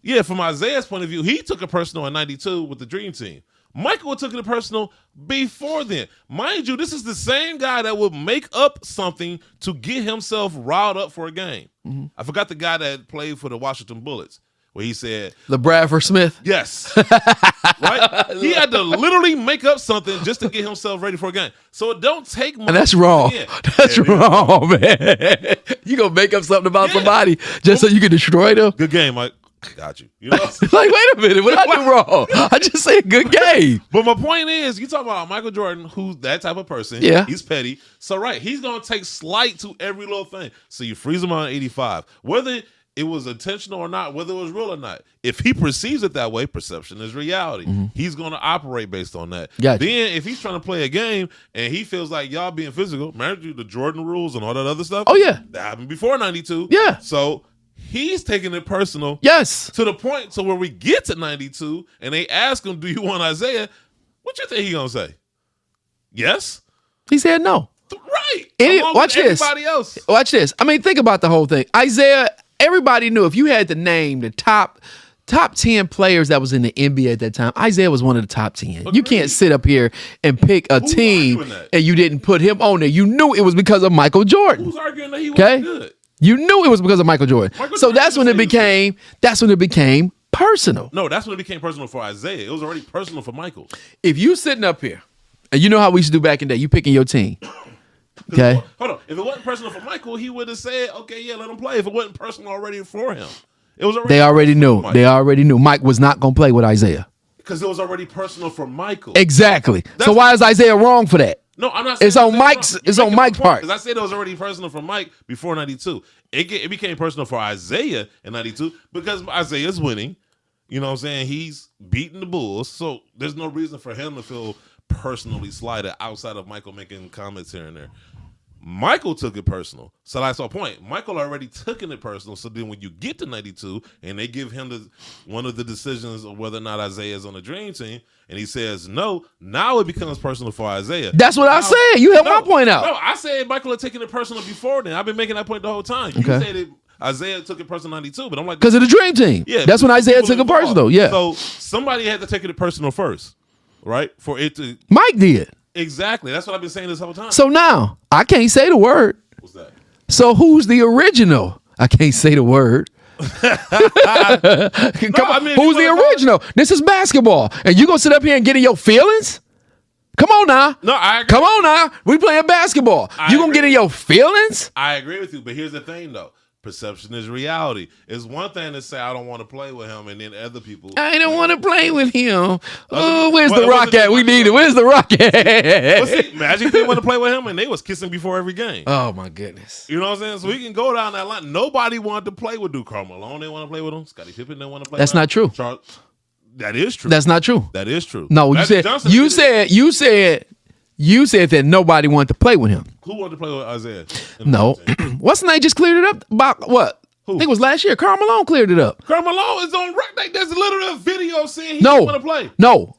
Yeah, from Isaiah's point of view, he took it personal in 92 with the Dream Team. Michael took it personal before then. Mind you, this is the same guy that would make up something to get himself riled up for a game. I forgot the guy that played for the Washington Bullets, where he said... LeBradford Smith? Yes. Right? He had to literally make up something just to get himself ready for a game. So it don't take much. And that's wrong. That's wrong, man. You gonna make up something about somebody just so you can destroy them? Good game, Mike. Got you. You know what I'm like, wait a minute, what I do wrong? I just said good game. But my point is, you talk about Michael Jordan, who's that type of person. Yeah. He's petty. So, right, he's going to take slight to every little thing. So you freeze him on 85. Whether it was intentional or not, whether it was real or not, if he perceives it that way, perception is reality. He's going to operate based on that. Gotcha. Then if he's trying to play a game and he feels like y'all being physical, remember the Jordan rules and all that other stuff? Oh, yeah. That happened before 92. Yeah. So... he's taking it personal. Yes. To the point to where we get to 92 and they ask him, do you want Isaiah? What you think he going to say? Yes? He said no. Right. Watch this. Everybody else. Watch this. I mean, think about the whole thing. Isaiah, everybody knew if you had to name the top 10 players that was in the NBA at that time, Isaiah was one of the top 10. Agreed. You can't sit up here and pick a team and you didn't put him on there. You knew it was because of Michael Jordan. Who's arguing that he wasn't good? You knew it was because of Michael Jordan. So that's when it became personal. No, that's when it became personal for Isaiah. It was already personal for Michael. If you sitting up here, and you know how we used to do back in the day, you picking your team. Okay. Hold on. If it wasn't personal for Michael, he would have said, okay, yeah, let him play. If it wasn't personal already for him. It was already. They already knew. Mike was not going to play with Isaiah. Because it was already personal for Michael. Exactly. So why is Isaiah wrong for that? No, I'm not saying it's on Mike's. It's on Mike's part. Because I said it was already personal for Mike before 92. It became personal for Isaiah in 92 because Isaiah's winning. You know what I'm saying? He's beating the Bulls. So there's no reason for him to feel personally slighted outside of Michael making comments here and there. Michael took it personal. So that's our point. Michael already took it personal. So then when you get to 92 and they give him one of the decisions of whether or not Isaiah is on the dream team, and he says no, now it becomes personal for Isaiah. That's what I said. You held my point out. No, I said Michael had taken it personal before then. I've been making that point the whole time. You said it. Isaiah took it personal 92, but I'm like, because of the dream team. Yeah, that's when Isaiah took it personal. Yeah. So somebody had to take it personal first, right? For it to. Mike did. Exactly. That's what I've been saying this whole time. So now I can't say the word. What's that? So who's the original? I can't say the word. Come on, who's the original? This is basketball, and you gonna sit up here and get in your feelings? Come on now. No, I agree. Come on now. We playing basketball. You gonna get in your feelings? I agree with you, but here's the thing though. Perception is reality. It's one thing to say I don't want to play with him, and then other people. I don't want to play with him. Oh, where's the rock at? We need it. Where's the rock at? Magic didn't want to play with him, and they was kissing before every game. Oh my goodness. You know what I'm saying? So we can go down that line. Nobody wanted to play with Duke. Karl Malone didn't want to play with him. Scottie Pippen didn't want to play. That's with him. Not true. That is true. That's not true. That is true. No, you said that nobody wanted to play with him. Who wanted to play with Isaiah? No. What's the name just cleared it up about what? Who? I think it was last year. Karl Malone cleared it up. Karl Malone is on record. There's literally a video saying he didn't want to play. No.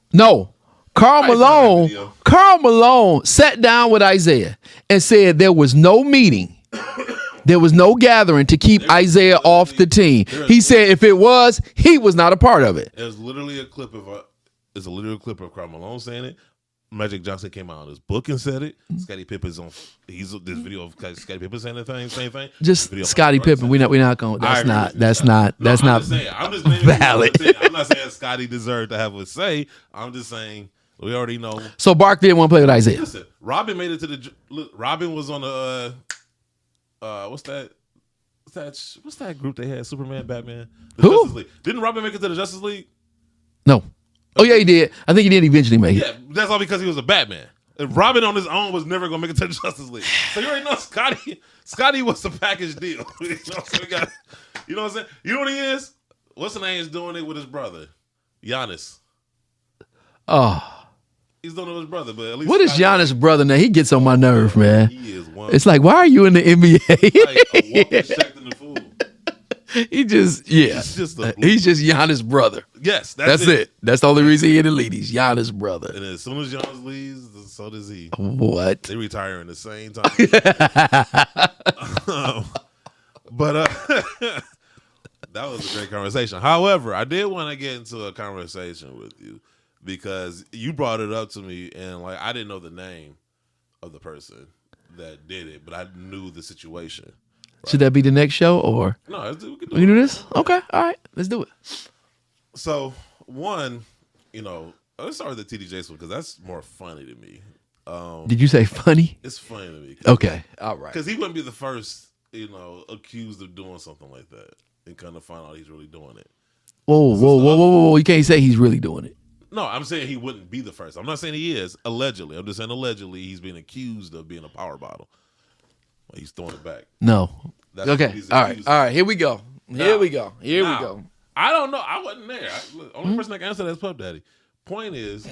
Karl Malone sat down with Isaiah and said there was no meeting. There was no gathering to keep Isaiah off the team. He said if it was, he was not a part of it. There's literally a clip of Karl Malone saying it. Magic Johnson came out on his book and said it. Scottie Pippen's on. He's this video of Scottie Pippen saying the same thing. Just Scottie Pippen. We're not going. That's not valid. I'm not saying Scottie deserved to have a say. I'm just saying we already know. So Bark didn't want to play with Isaiah. Listen, Robin made it to the. Robin was on the. What's that group they had? Superman, Batman, Who? Justice League. Didn't Robin make it to the Justice League? No. Oh yeah, he did. I think he did eventually make it. Yeah, that's all because he was a Batman. And Robin on his own was never gonna make it to the Justice League. So you already know Scottie was a package deal. You know what I'm saying? You know what he is? What's the name is doing it with his brother? Giannis. Oh. He's doing it with his brother, but at least what is Giannis' brother now? He gets on my nerve, man. He is one. It's like, why are you in the NBA? Like a woman shacking the fool. He's just Giannis' brother. Yes, that's it. That's the only reason he in the league. He's Giannis' brother. And as soon as Giannis leaves, so does he. What? They retire in the same time. But that was a great conversation. However, I did want to get into a conversation with you because you brought it up to me, and like I didn't know the name of the person that did it, but I knew the situation. Right. Should that be the next show or no? We can do this. Okay, all right, let's do it. So one, let's start with the TD Jakes one because that's more funny to me. Did you say funny? It's funny to me. Okay, all right. Because he wouldn't be the first, accused of doing something like that and kind of find out he's really doing it. Whoa! You can't say he's really doing it. No, I'm saying he wouldn't be the first. I'm not saying he is. Allegedly, I'm just saying allegedly he's being accused of being a power bottle. Like he's throwing it back. No. Okay. All right. Here we go. Here we go. I don't know. I wasn't there. Only person that can answer that is Pup Daddy. Point is,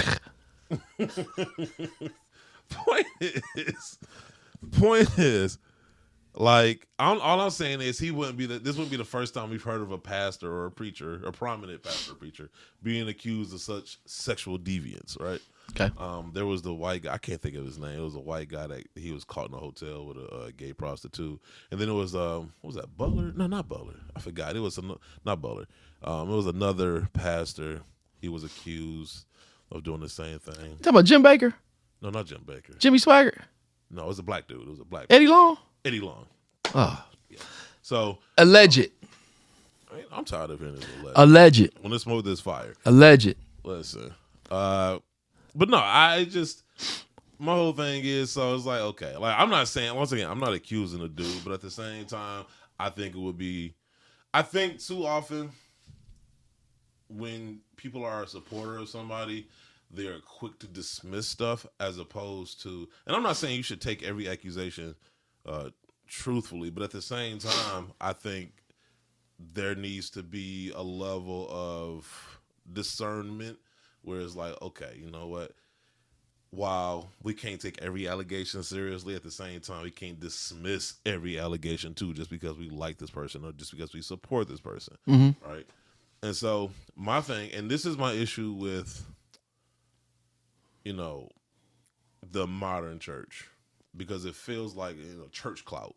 like, all I'm saying is this wouldn't be the first time we've heard of a pastor or a preacher, a prominent pastor or preacher, being accused of such sexual deviance, right? Okay. There was the white guy. I can't think of his name. It was a white guy that he was caught in a hotel with a gay prostitute. And then it was what was that? Butler? No, not Butler. I forgot. It was not Butler. It was another pastor. He was accused of doing the same thing. You talking about Jim Baker? No, not Jim Baker. Jimmy Swaggart? No, it was a black dude. It was a black Eddie Long? Eddie Long. Oh. Yeah. So alleged. I'm tired of hearing this alleged. When the smoke, there's fire. Alleged. Listen. But no, my whole thing is, so it's like, okay, like I'm not saying, once again, I'm not accusing the dude, but at the same time, I think too often when people are a supporter of somebody, they're quick to dismiss stuff as opposed to, and I'm not saying you should take every accusation truthfully, but at the same time, I think there needs to be a level of discernment where it's like, okay, you know what? while we can't take every allegation seriously, at the same time, we can't dismiss every allegation too, just because we like this person or just because we support this person, right? And so my thing, and this is my issue with, the modern church, because it feels like church clout.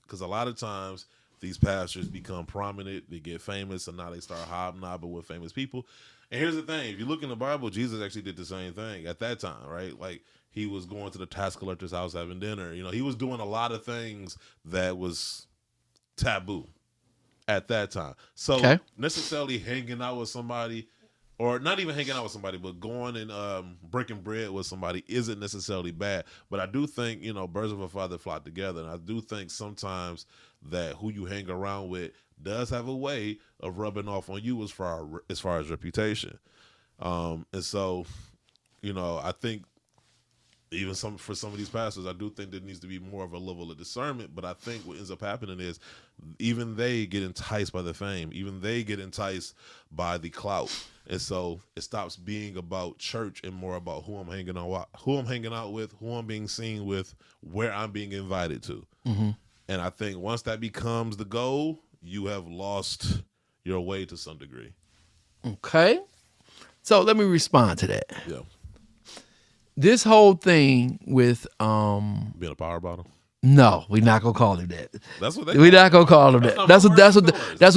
Because a lot of times these pastors become prominent, they get famous, and now they start hobnobbing with famous people. And here's the thing: if you look in the Bible, Jesus actually did the same thing at that time, right? Like, he was going to the tax collector's house having dinner. He was doing a lot of things that was taboo at that time. So necessarily hanging out with somebody, or not even hanging out with somebody, but going and breaking bread with somebody isn't necessarily bad. But I do think, birds of a feather flock together. And I do think sometimes that who you hang around with does have a way of rubbing off on you as far as reputation. And so, I think even for some of these pastors, I do think there needs to be more of a level of discernment. But I think what ends up happening is even they get enticed by the fame. Even they get enticed by the clout. And so it stops being about church and more about who I'm hanging out with, who I'm being seen with, where I'm being invited to. Mm-hmm. And I think once that becomes the goal, you have lost your way to some degree. Okay. So let me respond to that. Yeah. This whole thing with being a power bottom. No, we're not gonna call him that. That's what we're not gonna call him that. That's what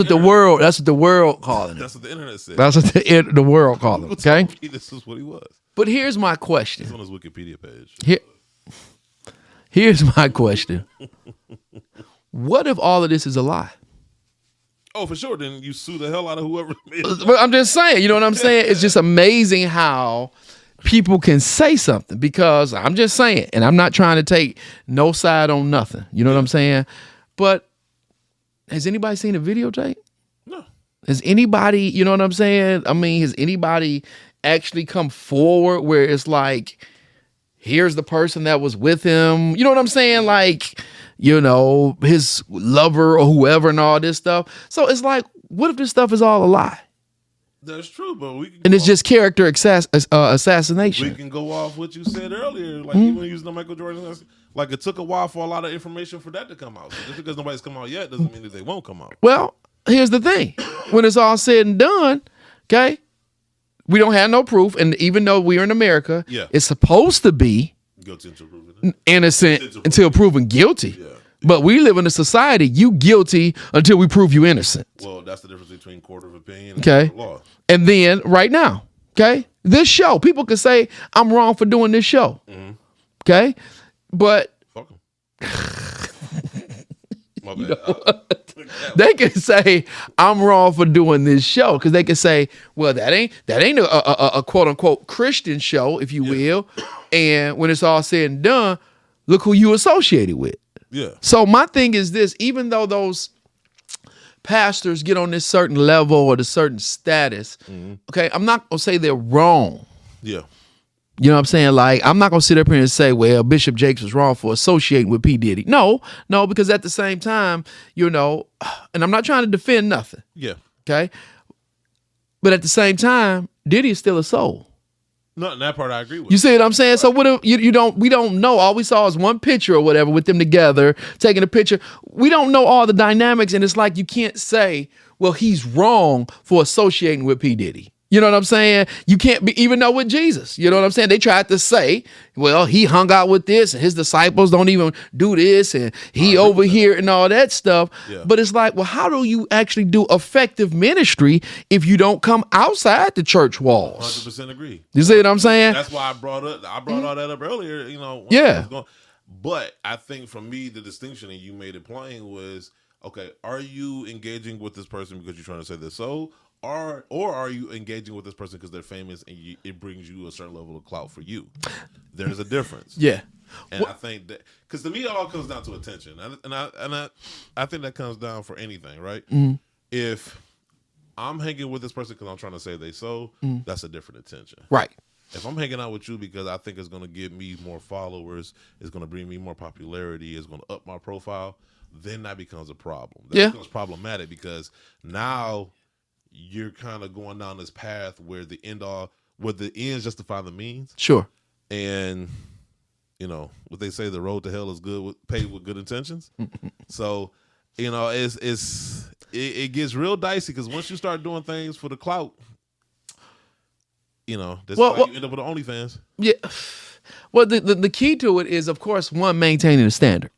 the world calling him. That's what the internet said. That's what the world called him. Okay. This is what he was. But here's my question. It's on his Wikipedia page. Here's my question. What if all of this is a lie? Oh, for sure. Then you sue the hell out of whoever. But I'm just saying. You know what I'm saying? It's just amazing how people can say something, because I'm just saying, and I'm not trying to take no side on nothing. You know what I'm saying? But has anybody seen a videotape? No. Has anybody, you know what I'm saying? I mean, has anybody actually come forward where it's like, here's the person that was with him? You know what I'm saying? Like, his lover or whoever and all this stuff. So it's like, what if this stuff is all a lie? That's true, but it's just character assassination. We can go off what you said earlier, like even using the Michael Jordan. Like, it took a while for a lot of information for that to come out. So just because nobody's come out yet doesn't mean that they won't come out. Well, here's the thing: when it's all said and done, okay, we don't have no proof, and even though we're in America, it's supposed to be guilty until proven innocent until proven guilty. Yeah. But we live in a society, you guilty until we prove you innocent. Well, that's the difference between court of opinion and court of law. And then right now, okay, this show, people could say I'm wrong for doing this show. Mm-hmm. Okay, but fuck 'em. My bad. They can say I'm wrong for doing this show, because they can say, well, that ain't a quote unquote Christian show, if you will. And when it's all said and done, look who you associated with. Yeah. So my thing is this: even though those pastors get on this certain level or the certain status, okay, I'm not gonna say they're wrong. Yeah. You know what I'm saying? Like, I'm not gonna sit up here and say, well, Bishop Jakes was wrong for associating with P. Diddy. No, because at the same time, and I'm not trying to defend nothing. Yeah. Okay. But at the same time, Diddy is still a soul. No, that part I agree with. You see what I'm saying? So what if we don't know. All we saw is one picture or whatever with them together, taking a picture. We don't know all the dynamics, and it's like you can't say, well, he's wrong for associating with P. Diddy. You know what I'm saying? You can't be, even though with Jesus, you know what I'm saying? They tried to say, well, he hung out with this and his disciples don't even do this and he over here and all that stuff. Yeah. But it's like, well, how do you actually do effective ministry if you don't come outside the church walls? 100% agree. You see what I'm saying? That's why I brought all that up earlier, But I think for me, the distinction, and you made it plain, was, okay, are you engaging with this person because you're trying to say they're so? Or are you engaging with this person because they're famous and it brings you a certain level of clout for you? There's a difference. Yeah. And I think that, because to me, it all comes down to attention. And I think that comes down for anything, right? Mm-hmm. If I'm hanging with this person because I'm trying to say they so, that's a different attention. Right. If I'm hanging out with you because I think it's going to give me more followers, it's going to bring me more popularity, it's going to up my profile, then that becomes a problem. That becomes problematic, because now you're kind of going down this path where the ends justify the means. Sure. And what they say, the road to hell is paved with good intentions. So, it gets real dicey because once you start doing things for the clout, that's why you end up with the OnlyFans. Yeah. Well, the key to it is, of course, one, maintaining the standard.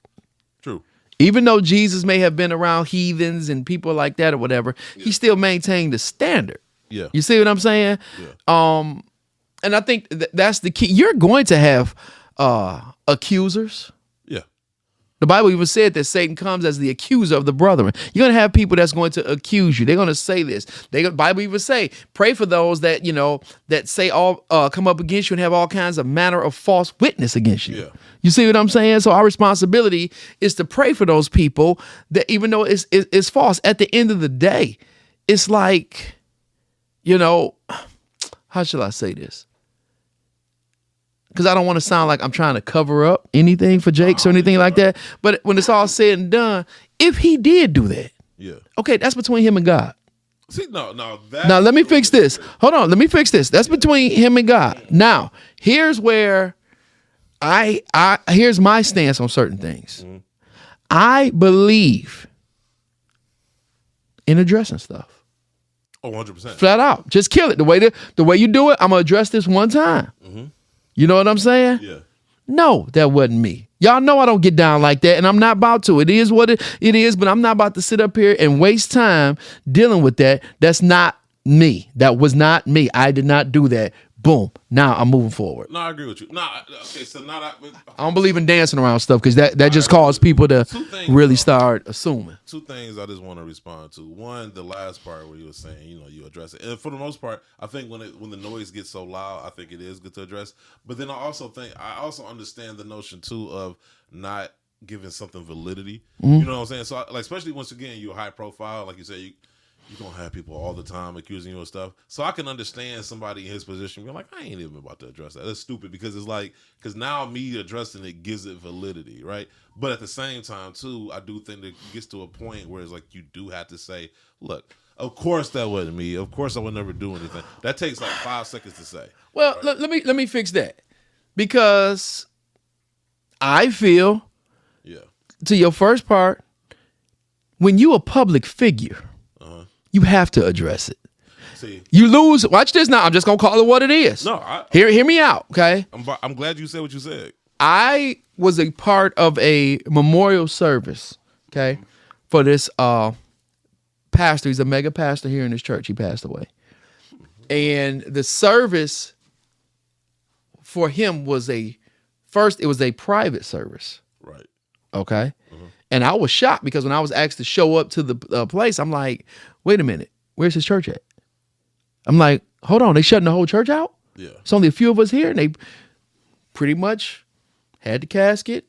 True. Even though Jesus may have been around heathens and people like that or whatever, he still maintained the standard. Yeah. You see what I'm saying? Yeah. And I think that's the key. You're going to have accusers. Yeah. The Bible even said that Satan comes as the accuser of the brethren. You're going to have people that's going to accuse you. They're going to say this. The Bible even say, pray for those that, that say come up against you and have all kinds of manner of false witness against you. Yeah. You see what I'm saying? So our responsibility is to pray for those people that even though it's false, at the end of the day, it's like, how should I say this? Because I don't want to sound like I'm trying to cover up anything for Jakes or anything like that. But when it's all said and done, if he did do that, okay, that's between him and God. See, no. Now let me fix this. Hold on, let me fix this. That's between him and God. Now, here's where here's my stance on certain things. Mm-hmm. I believe in addressing stuff. Oh, 100%. Flat out. Just kill it. The way you do it, I'm going to address this one time. Mm-hmm. You know what I'm saying? Yeah. No, that wasn't me. Y'all know I don't get down like that, and I'm not about to. It is what it is, but I'm not about to sit up here and waste time dealing with that. That's not me. That was not me. I did not do that. Boom. Now I'm moving forward. No, I agree with you. No, okay, so now I don't believe in dancing around stuff because that just caused people to really start assuming. Two things I just want to respond to. One, the last part where you were saying, you address it. And for the most part, I think when the noise gets so loud, I think it is good to address. But then I also understand the notion too of not giving something validity. Mm-hmm. You know what I'm saying? So especially once again, you're high profile, like you said, you're going to have people all the time accusing you of stuff. So I can understand somebody in his position being like, I ain't even about to address that. That's stupid because because now me addressing it gives it validity, right? But at the same time, too, I do think that it gets to a point where it's like you do have to say, look, of course that wasn't me. Of course I would never do anything. That takes like 5 seconds to say. Well, right? let me fix that. Because I feel, to your first part, when you a public figure, you have to address it. See, you lose. Watch this now. I'm just gonna call it what it is. No, hear me out. Okay. I'm glad you said what you said. I was a part of a memorial service. Okay, for this pastor. He's a mega pastor here in this church. He passed away, and the service for him was it was a private service. Right. Okay. Mm-hmm. And I was shocked because when I was asked to show up to the place, I'm like, wait a minute, where's his church at? I'm like, hold on, they shutting the whole church out? Yeah. It's only a few of us here, and they pretty much had the casket,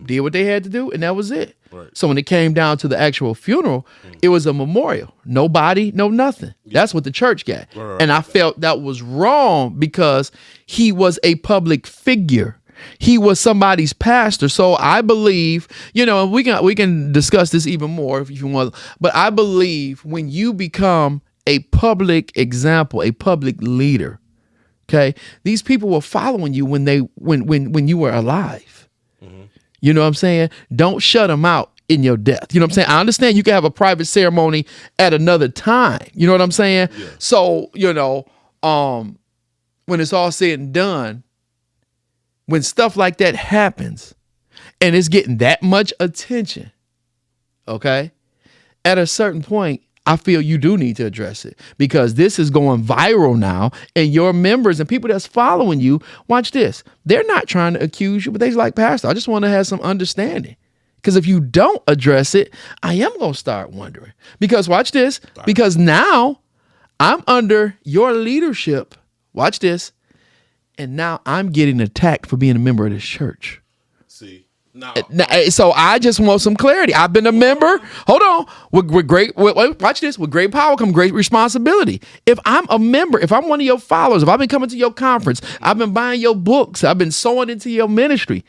did what they had to do, and that was it. Right. So when it came down to the actual funeral, it was a memorial. No body, no nothing. Yeah. That's what the church got. Right. And I felt that was wrong because he was a public figure. He was somebody's pastor. So I believe, we can discuss this even more if you want, but I believe when you become a public example, a public leader, okay, these people were following you when you were alive. Mm-hmm. You know what I'm saying? Don't shut them out in your death. You know what I'm saying? I understand you can have a private ceremony at another time. You know what I'm saying? Yeah. So, when it's all said and done, when stuff like that happens and it's getting that much attention, okay, at a certain point, I feel you do need to address it because this is going viral now and your members and people that's following you, watch this. They're not trying to accuse you, but they're like, Pastor, I just want to have some understanding. Because if you don't address it, I am going to start wondering. Because watch this, because now I'm under your leadership. Watch this. And now I'm getting attacked for being a member of this church. See, now, so I just want some clarity. I've been a member. Hold on. With great, watch this. With great power come great responsibility. If I'm a member, if I'm one of your followers, if I've been coming to your conference, I've been buying your books, I've been sowing into your ministry,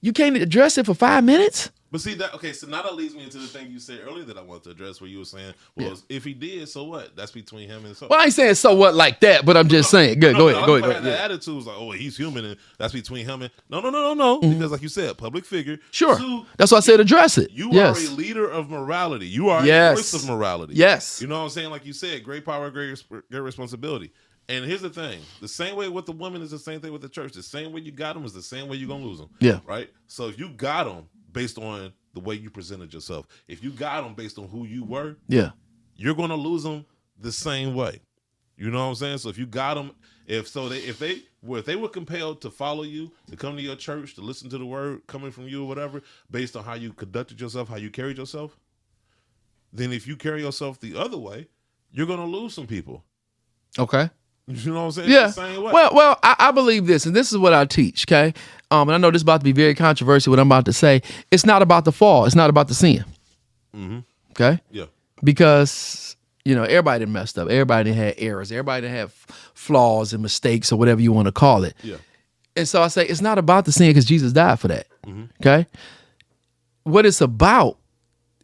you can't address it for 5 minutes? But see that so now that leads me into the thing you said earlier that I wanted to address, where you were saying, well, if he did, so what? That's between him and so. Well, I ain't saying so what like that, but I'm just saying. Good, go ahead. The attitude was like, oh, he's human, and that's between him and no, because like you said, public figure. Sure, that's why I said address it. You are a leader of morality. You are a voice of morality. Yes, you know what I'm saying? Like you said, great power, great responsibility. And here's the thing: the same way with the woman is the same thing with the church. The same way you got them is the same way you're gonna lose them. Yeah, right. So if you got them based on the way you presented yourself, if you got them based on who you were, you're gonna lose them the same way. You know what I'm saying? So if you got them, if they were compelled to follow you, to come to your church, to listen to the word coming from you or whatever, based on how you conducted yourself, how you carried yourself, then if you carry yourself the other way, you're gonna lose some people. Okay. You know what I'm saying? Yeah. The same way. Well, I believe this, and this is what I teach, okay? And I know this is about to be very controversial, what I'm about to say. It's not about the fall. It's not about the sin. Mm-hmm. Okay? Yeah. Because, everybody done messed up. Everybody done had errors. Everybody done had flaws and mistakes or whatever you want to call it. Yeah. And so I say it's not about the sin because Jesus died for that. Mm-hmm. Okay? What it's about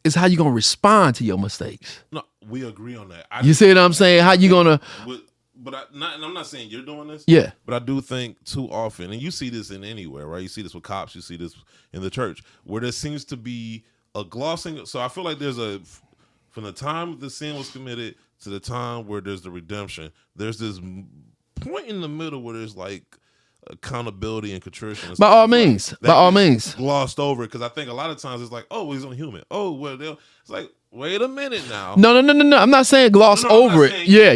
is how you going to respond to your mistakes. No, we agree on that. You see what I'm saying? How you going to... But I'm not saying you're doing this. Yeah. But I do think too often, and you see this in anywhere, right? You see this with cops, you see this in the church, where there seems to be a glossing. So I feel like there's from the time the sin was committed to the time where there's the redemption, there's this point in the middle where there's like accountability and contrition. By all means. Glossed over, because I think a lot of times it's like, oh, he's only human. Oh, well, it's like, wait a minute now. No. I'm not saying gloss over it. Yeah.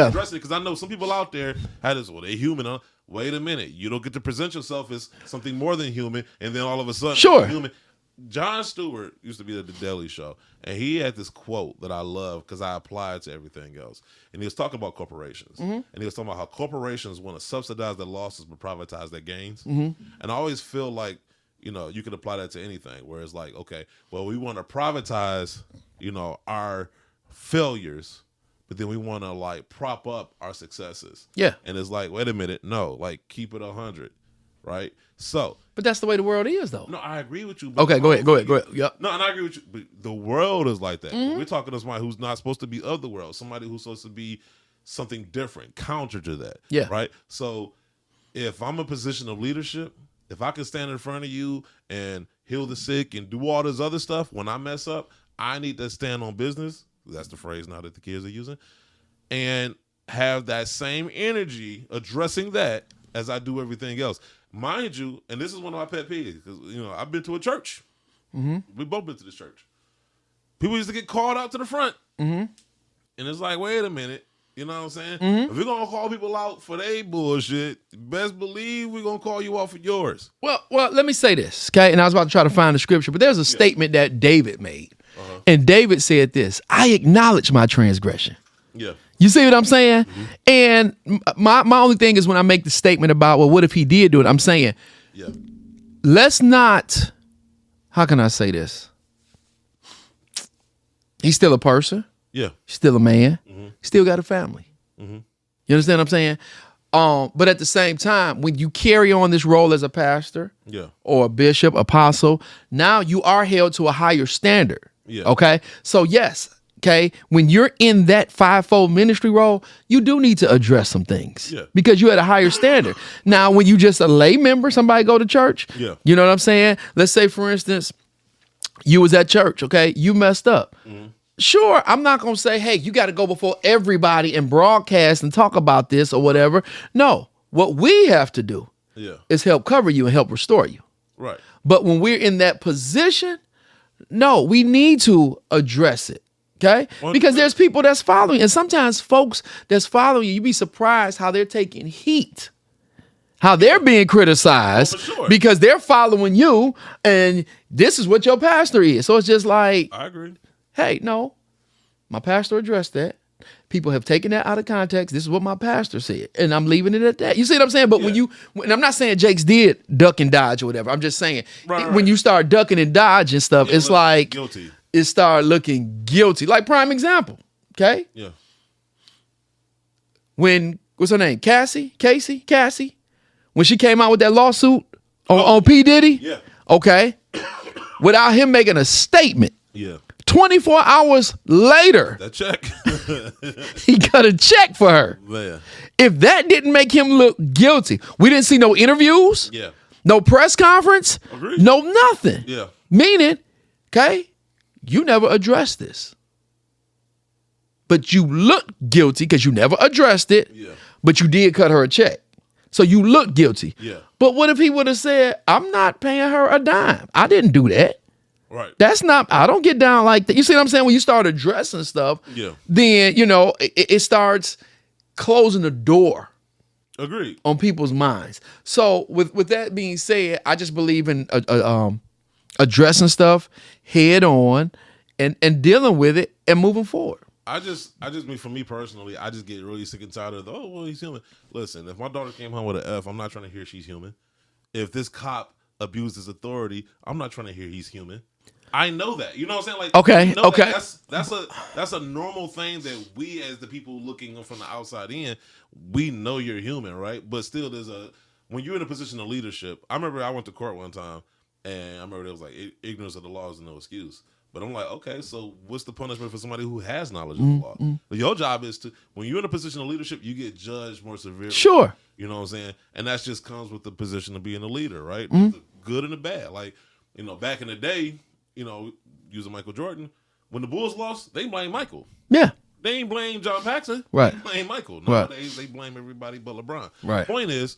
Address it, because I know some people out there had this, well, they're human. Wait a minute. You don't get to present yourself as something more than human, and then all of a sudden, sure. Human. John Stewart used to be at The Daily Show, and he had this quote that I love because I apply it to everything else. And he was talking about corporations. Mm-hmm. And he was talking about how corporations want to subsidize their losses but privatize their gains. Mm-hmm. And I always feel like, you could apply that to anything, where it's like, okay, well, we want to privatize, our failures, but then we want to like prop up our successes. Yeah. And it's like, wait a minute, no, like keep it 100, right? So. But that's the way the world is, though. No, I agree with you. Okay, go ahead. Yep. No, and I agree with you. But the world is like that. Mm-hmm. We're talking to somebody who's not supposed to be of the world, somebody who's supposed to be something different, counter to that. Yeah. Right? So if I'm in a position of leadership, if I can stand in front of you and heal the sick and do all this other stuff, when I mess up, I need to stand on business. That's the phrase now that the kids are using. And have that same energy addressing that as I do everything else. Mind you, and this is one of my pet peeves, because, I've been to a church. Mm-hmm. We both been to this church. People used to get called out to the front. Mm-hmm. And it's like, wait a minute. You know what I'm saying? Mm-hmm. If we're going to call people out for their bullshit, best believe we're going to call you out for yours. Well, let me say this, okay? And I was about to try to find the scripture, but there's a statement that David made. Uh-huh. And David said this, I acknowledge my transgression. Yeah. You see what I'm saying? Mm-hmm. And my only thing is when I make the statement about, well, what if he did do it? I'm saying, let's not, how can I say this? He's still a person. Yeah. Still a man. Mm-hmm. Still got a family. Mm-hmm. You understand what I'm saying? But at the same time, when you carry on this role as a pastor or a bishop, apostle, now you are held to a higher standard. Yeah. Okay? So yes, okay, when you're in that fivefold ministry role, you do need to address some things because you're at a higher standard. Now, when you just a lay member, somebody go to church, you know what I'm saying? Let's say, for instance, you was at church, okay? You messed up. Mm-hmm. Sure, I'm not going to say, hey, you got to go before everybody and broadcast and talk about this or whatever. No, what we have to do is help cover you and help restore you. Right. But when we're in that position, no, we need to address it. Okay? Because there's people that's following you. And sometimes folks that's following you, you'd be surprised how they're taking heat, how they're being criticized because they're following you and this is what your pastor is. So it's just like, I agree. Hey, no, my pastor addressed that. People have taken that out of context. This is what my pastor said, and I'm leaving it at that. You see what I'm saying? But when I'm not saying Jakes did duck and dodge or whatever. I'm just saying when you start ducking and dodging stuff, it's like guilty. It started looking guilty. Like prime example, okay? Yeah. When what's her name? Cassie. When she came out with that lawsuit on P. Diddy. Yeah. Okay. without him making a statement. Yeah. 24 hours later, That check. he got a check for her. Man. If that didn't make him look guilty, we didn't see no interviews, Yeah. no press conference, Agreed. no nothing. Yeah. Meaning, okay, you never addressed this. But you look guilty because you never addressed it, but you did cut her a check. So you look guilty. Yeah. But what if he would have said, I'm not paying her a dime. I didn't do that. Right. That's not, I don't get down like that. You see what I'm saying? When you start addressing stuff, then, you know, it starts closing the door. Agreed. On people's minds. So with that being said, I just believe in addressing stuff head on and dealing with it and moving forward. I just mean, for me personally, I just get really sick and tired of, oh, well, he's human. Listen, if my daughter came home with an F, I'm not trying to hear she's human. If this cop abused his authority, I'm not trying to hear he's human. I know that. You know what I'm saying? Like, okay, okay. That's a normal thing that we, as the people looking from the outside in, we know you're human, right? But still, when you're in a position of leadership. I remember I went to court one time, and I remember it was like ignorance of the law is no excuse. But I'm like, okay, so what's the punishment for somebody who has knowledge of the law? But your job is to, when you're in a position of leadership, you get judged more severely. Sure. You know what I'm saying? And that just comes with the position of being a leader, right? The good and the bad. Like, you know, back in the day, you know, using Michael Jordan, when the Bulls lost, they blame Michael. Yeah. They ain't blame John Paxson. Right. They blame Michael. Nowadays, they blame everybody but LeBron. Right. Point is,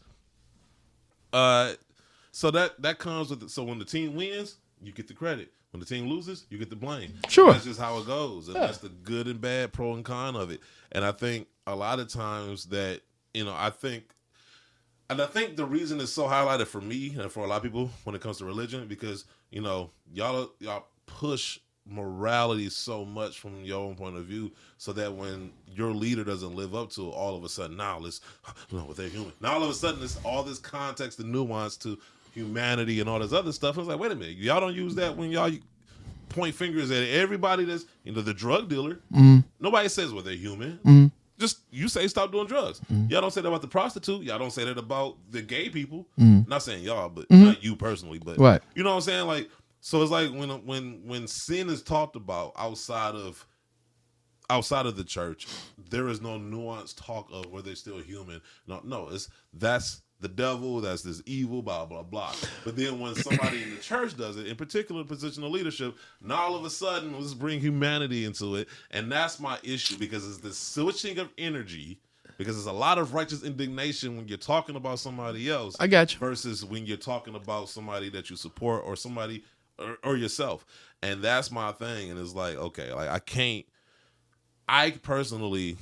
so that comes with so when the team wins, you get the credit. When the team loses, you get the blame. Sure. That's just how it goes. And that's the good and bad, pro and con of it. And I think a lot of times that, you know, I think the reason it's so highlighted for me and for a lot of people when it comes to religion, because, you know, y'all push morality so much from your own point of view, so that when your leader doesn't live up to it, all of a sudden, now let's, you know, they're human. Now all of a sudden, it's all this context and nuance to humanity and all this other stuff. It's like, wait a minute, y'all don't use that when y'all point fingers at everybody that's, you know, the drug dealer. Nobody says, well, they're human. Just, you say stop doing drugs. Y'all don't say that about the prostitute. Y'all don't say that about the gay people. Not saying y'all, but not you personally, but right. You know what I'm saying? Like, so it's like when sin is talked about outside of the church, there is no nuanced talk of where they're still human. No, that's the devil, that's this evil, blah, blah, blah. But then when somebody in the church does it, in particular position of leadership, now all of a sudden, let's bring humanity into it. And that's my issue, because it's the switching of energy, because there's a lot of righteous indignation when you're talking about somebody else. I got you. Versus when you're talking about somebody that you support or somebody or yourself. And that's my thing. And it's like, okay, like I personally,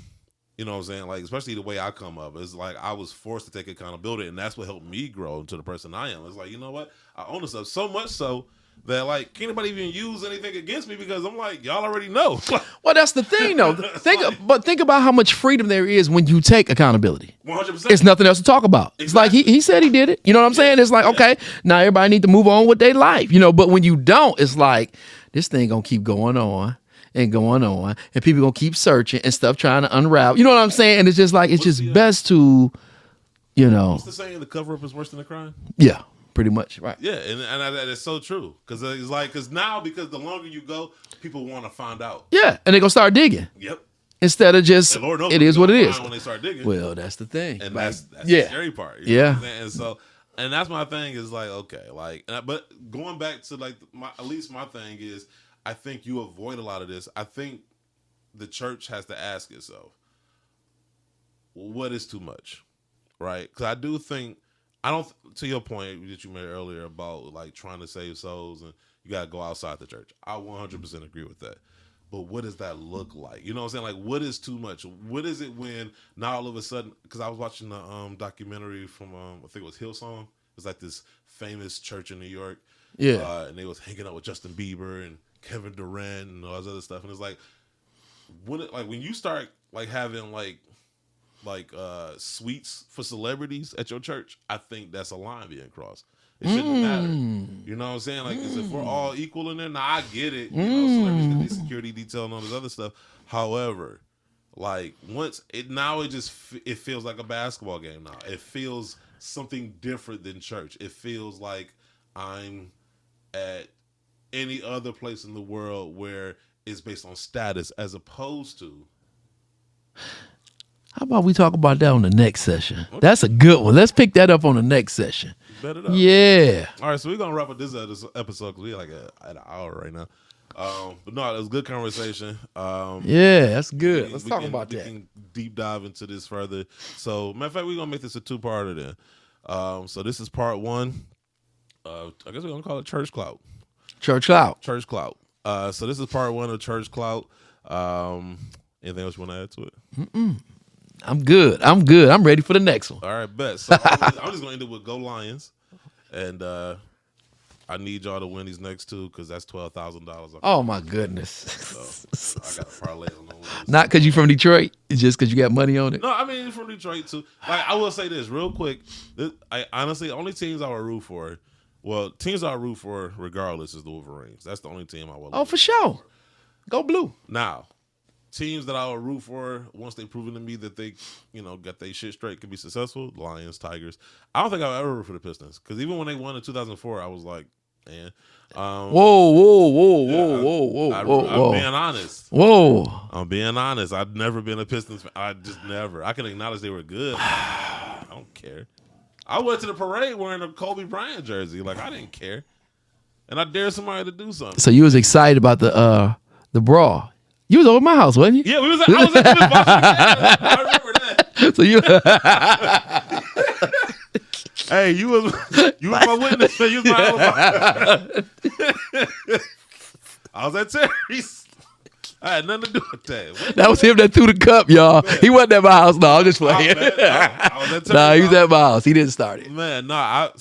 you know what I'm saying? Like, especially the way I come up, it's like I was forced to take accountability, and that's what helped me grow into the person I am. It's like, you know what? I own this stuff so much so that, like, can't anybody even use anything against me, because I'm like, y'all already know. Well, that's the thing, though. Think about how much freedom there is when you take accountability. 100%. It's nothing else to talk about. Exactly. It's like he said he did it. You know what I'm saying? It's like, okay, now everybody need to move on with their life. You know, but when you don't, it's like, this thing gonna keep going on and going on, and people gonna keep searching and stuff trying to unravel. You know what I'm saying? And it's just like, it's just best to, you know. What's the saying? The cover up is worse than the crime? Yeah, pretty much, right. Yeah, and that is so true. Because it's like, because the longer you go, people want to find out. Yeah, and they gonna start digging. Yep. Instead of just, Lord knows it is what it is. When they start digging. Well, that's the thing. And that's the scary part. You know what I'm saying? And so, and that's my thing, is like, okay, like, but going back to like, at least my thing is, I think you avoid a lot of this. I think the church has to ask itself, what is too much, right? Because I do think, to your point that you made earlier about like trying to save souls and you got to go outside the church. I 100% agree with that. But what does that look like? You know what I'm saying? Like, what is too much? What is it when now all of a sudden, because I was watching the documentary from, I think it was Hillsong. It's like this famous church in New York. Yeah. And they was hanging out with Justin Bieber and Kevin Durant and all this other stuff. And it's like, when you start like having like suites for celebrities at your church, I think that's a line being crossed. It shouldn't matter. You know what I'm saying? Like, if we're all equal in there, now I get it. You know, celebrities get their security detail and all this other stuff. However, like it feels like a basketball game now. It feels something different than church. It feels like I'm at any other place in the world where it's based on status as opposed to. How about we talk about that on the next session? Okay. That's a good one. Let's pick that up on the next session. Bet it up. Yeah. All right, so we're gonna wrap up this episode because we're like at an hour right now. But no, it was a good conversation. Yeah, that's good. Let's talk about that. We can deep dive into this further. So, matter of fact, we're gonna make this a 2-parter then. So this is part 1. I guess we're gonna call it Church Clout. Church Clout. Church Clout. So this is part 1 of Church Clout. Anything else you want to add to it? I'm good. I'm ready for the next one. All right, bet. So I'm just gonna end it with Go Lions, and I need y'all to win these next 2 because that's $12,000. Oh my goodness! So I got a parlay on those. Not because you from Detroit, it's just because you got money on it. No, I mean from Detroit too. Like I will say this real quick. I honestly only teams I would root for. Well, teams I root for regardless is the Wolverines. That's the only team I will. Oh, for sure. Go blue. Now, teams that I would root for once they've proven to me that they, got their shit straight, can be successful. Lions, Tigers. I don't think I'll ever root for the Pistons because even when they won in 2004, I was like, man. Whoa. I'm being honest. Whoa. I'm being honest. I've never been a Pistons fan. I just never. I can acknowledge they were good. I don't care. I went to the parade wearing a Kobe Bryant jersey. Like, I didn't care. And I dared somebody to do something. So you was excited about the brawl. You was over at my house, wasn't you? Yeah, I was at the Boston. I remember that. So you hey, you was my witness. You was my alibi. I was at Terry's. I had nothing to do with that. That was him that threw the cup, y'all. Man. He wasn't at my house. No, I'm just playing. I was at Terry's. Nah, he was at my house. He didn't start it. Man, but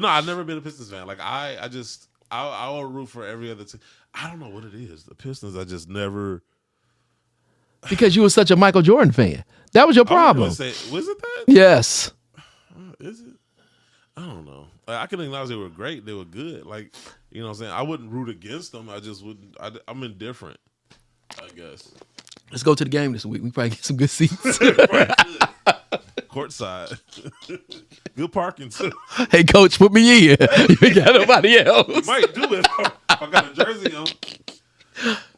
no, I've never been a Pistons fan. Like I will root for every other team. I don't know what it is. The Pistons, I just never. Because you were such a Michael Jordan fan. That was your problem. Was it that? Yes. Is it? I don't know. Like, I can acknowledge they were great. They were good. Like, you know what I'm saying? I wouldn't root against them. I just wouldn't. I'm indifferent, I guess. Let's go to the game this week. We probably get some good seats. Courtside. Good parking, too. Hey, coach, put me in. You ain't got nobody else. You might do it if I got a jersey on.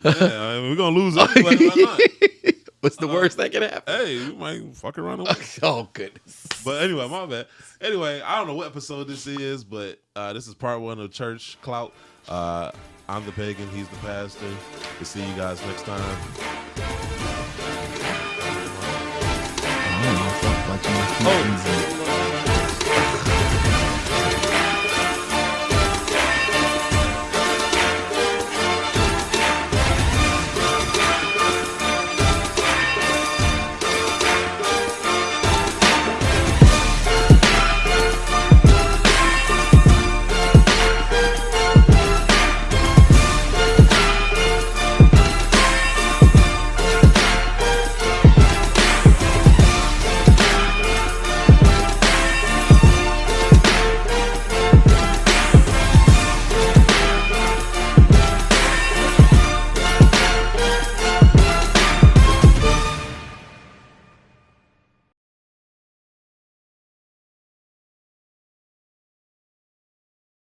Yeah, we're going to lose it. What's the worst that can happen? Hey, you might fuck around away. Oh, goodness. But anyway, my bad. Anyway, I don't know what episode this is, but this is part 1 of Church Clout. I'm the Pagan. He's the pastor. We'll see you guys next time. I don't know.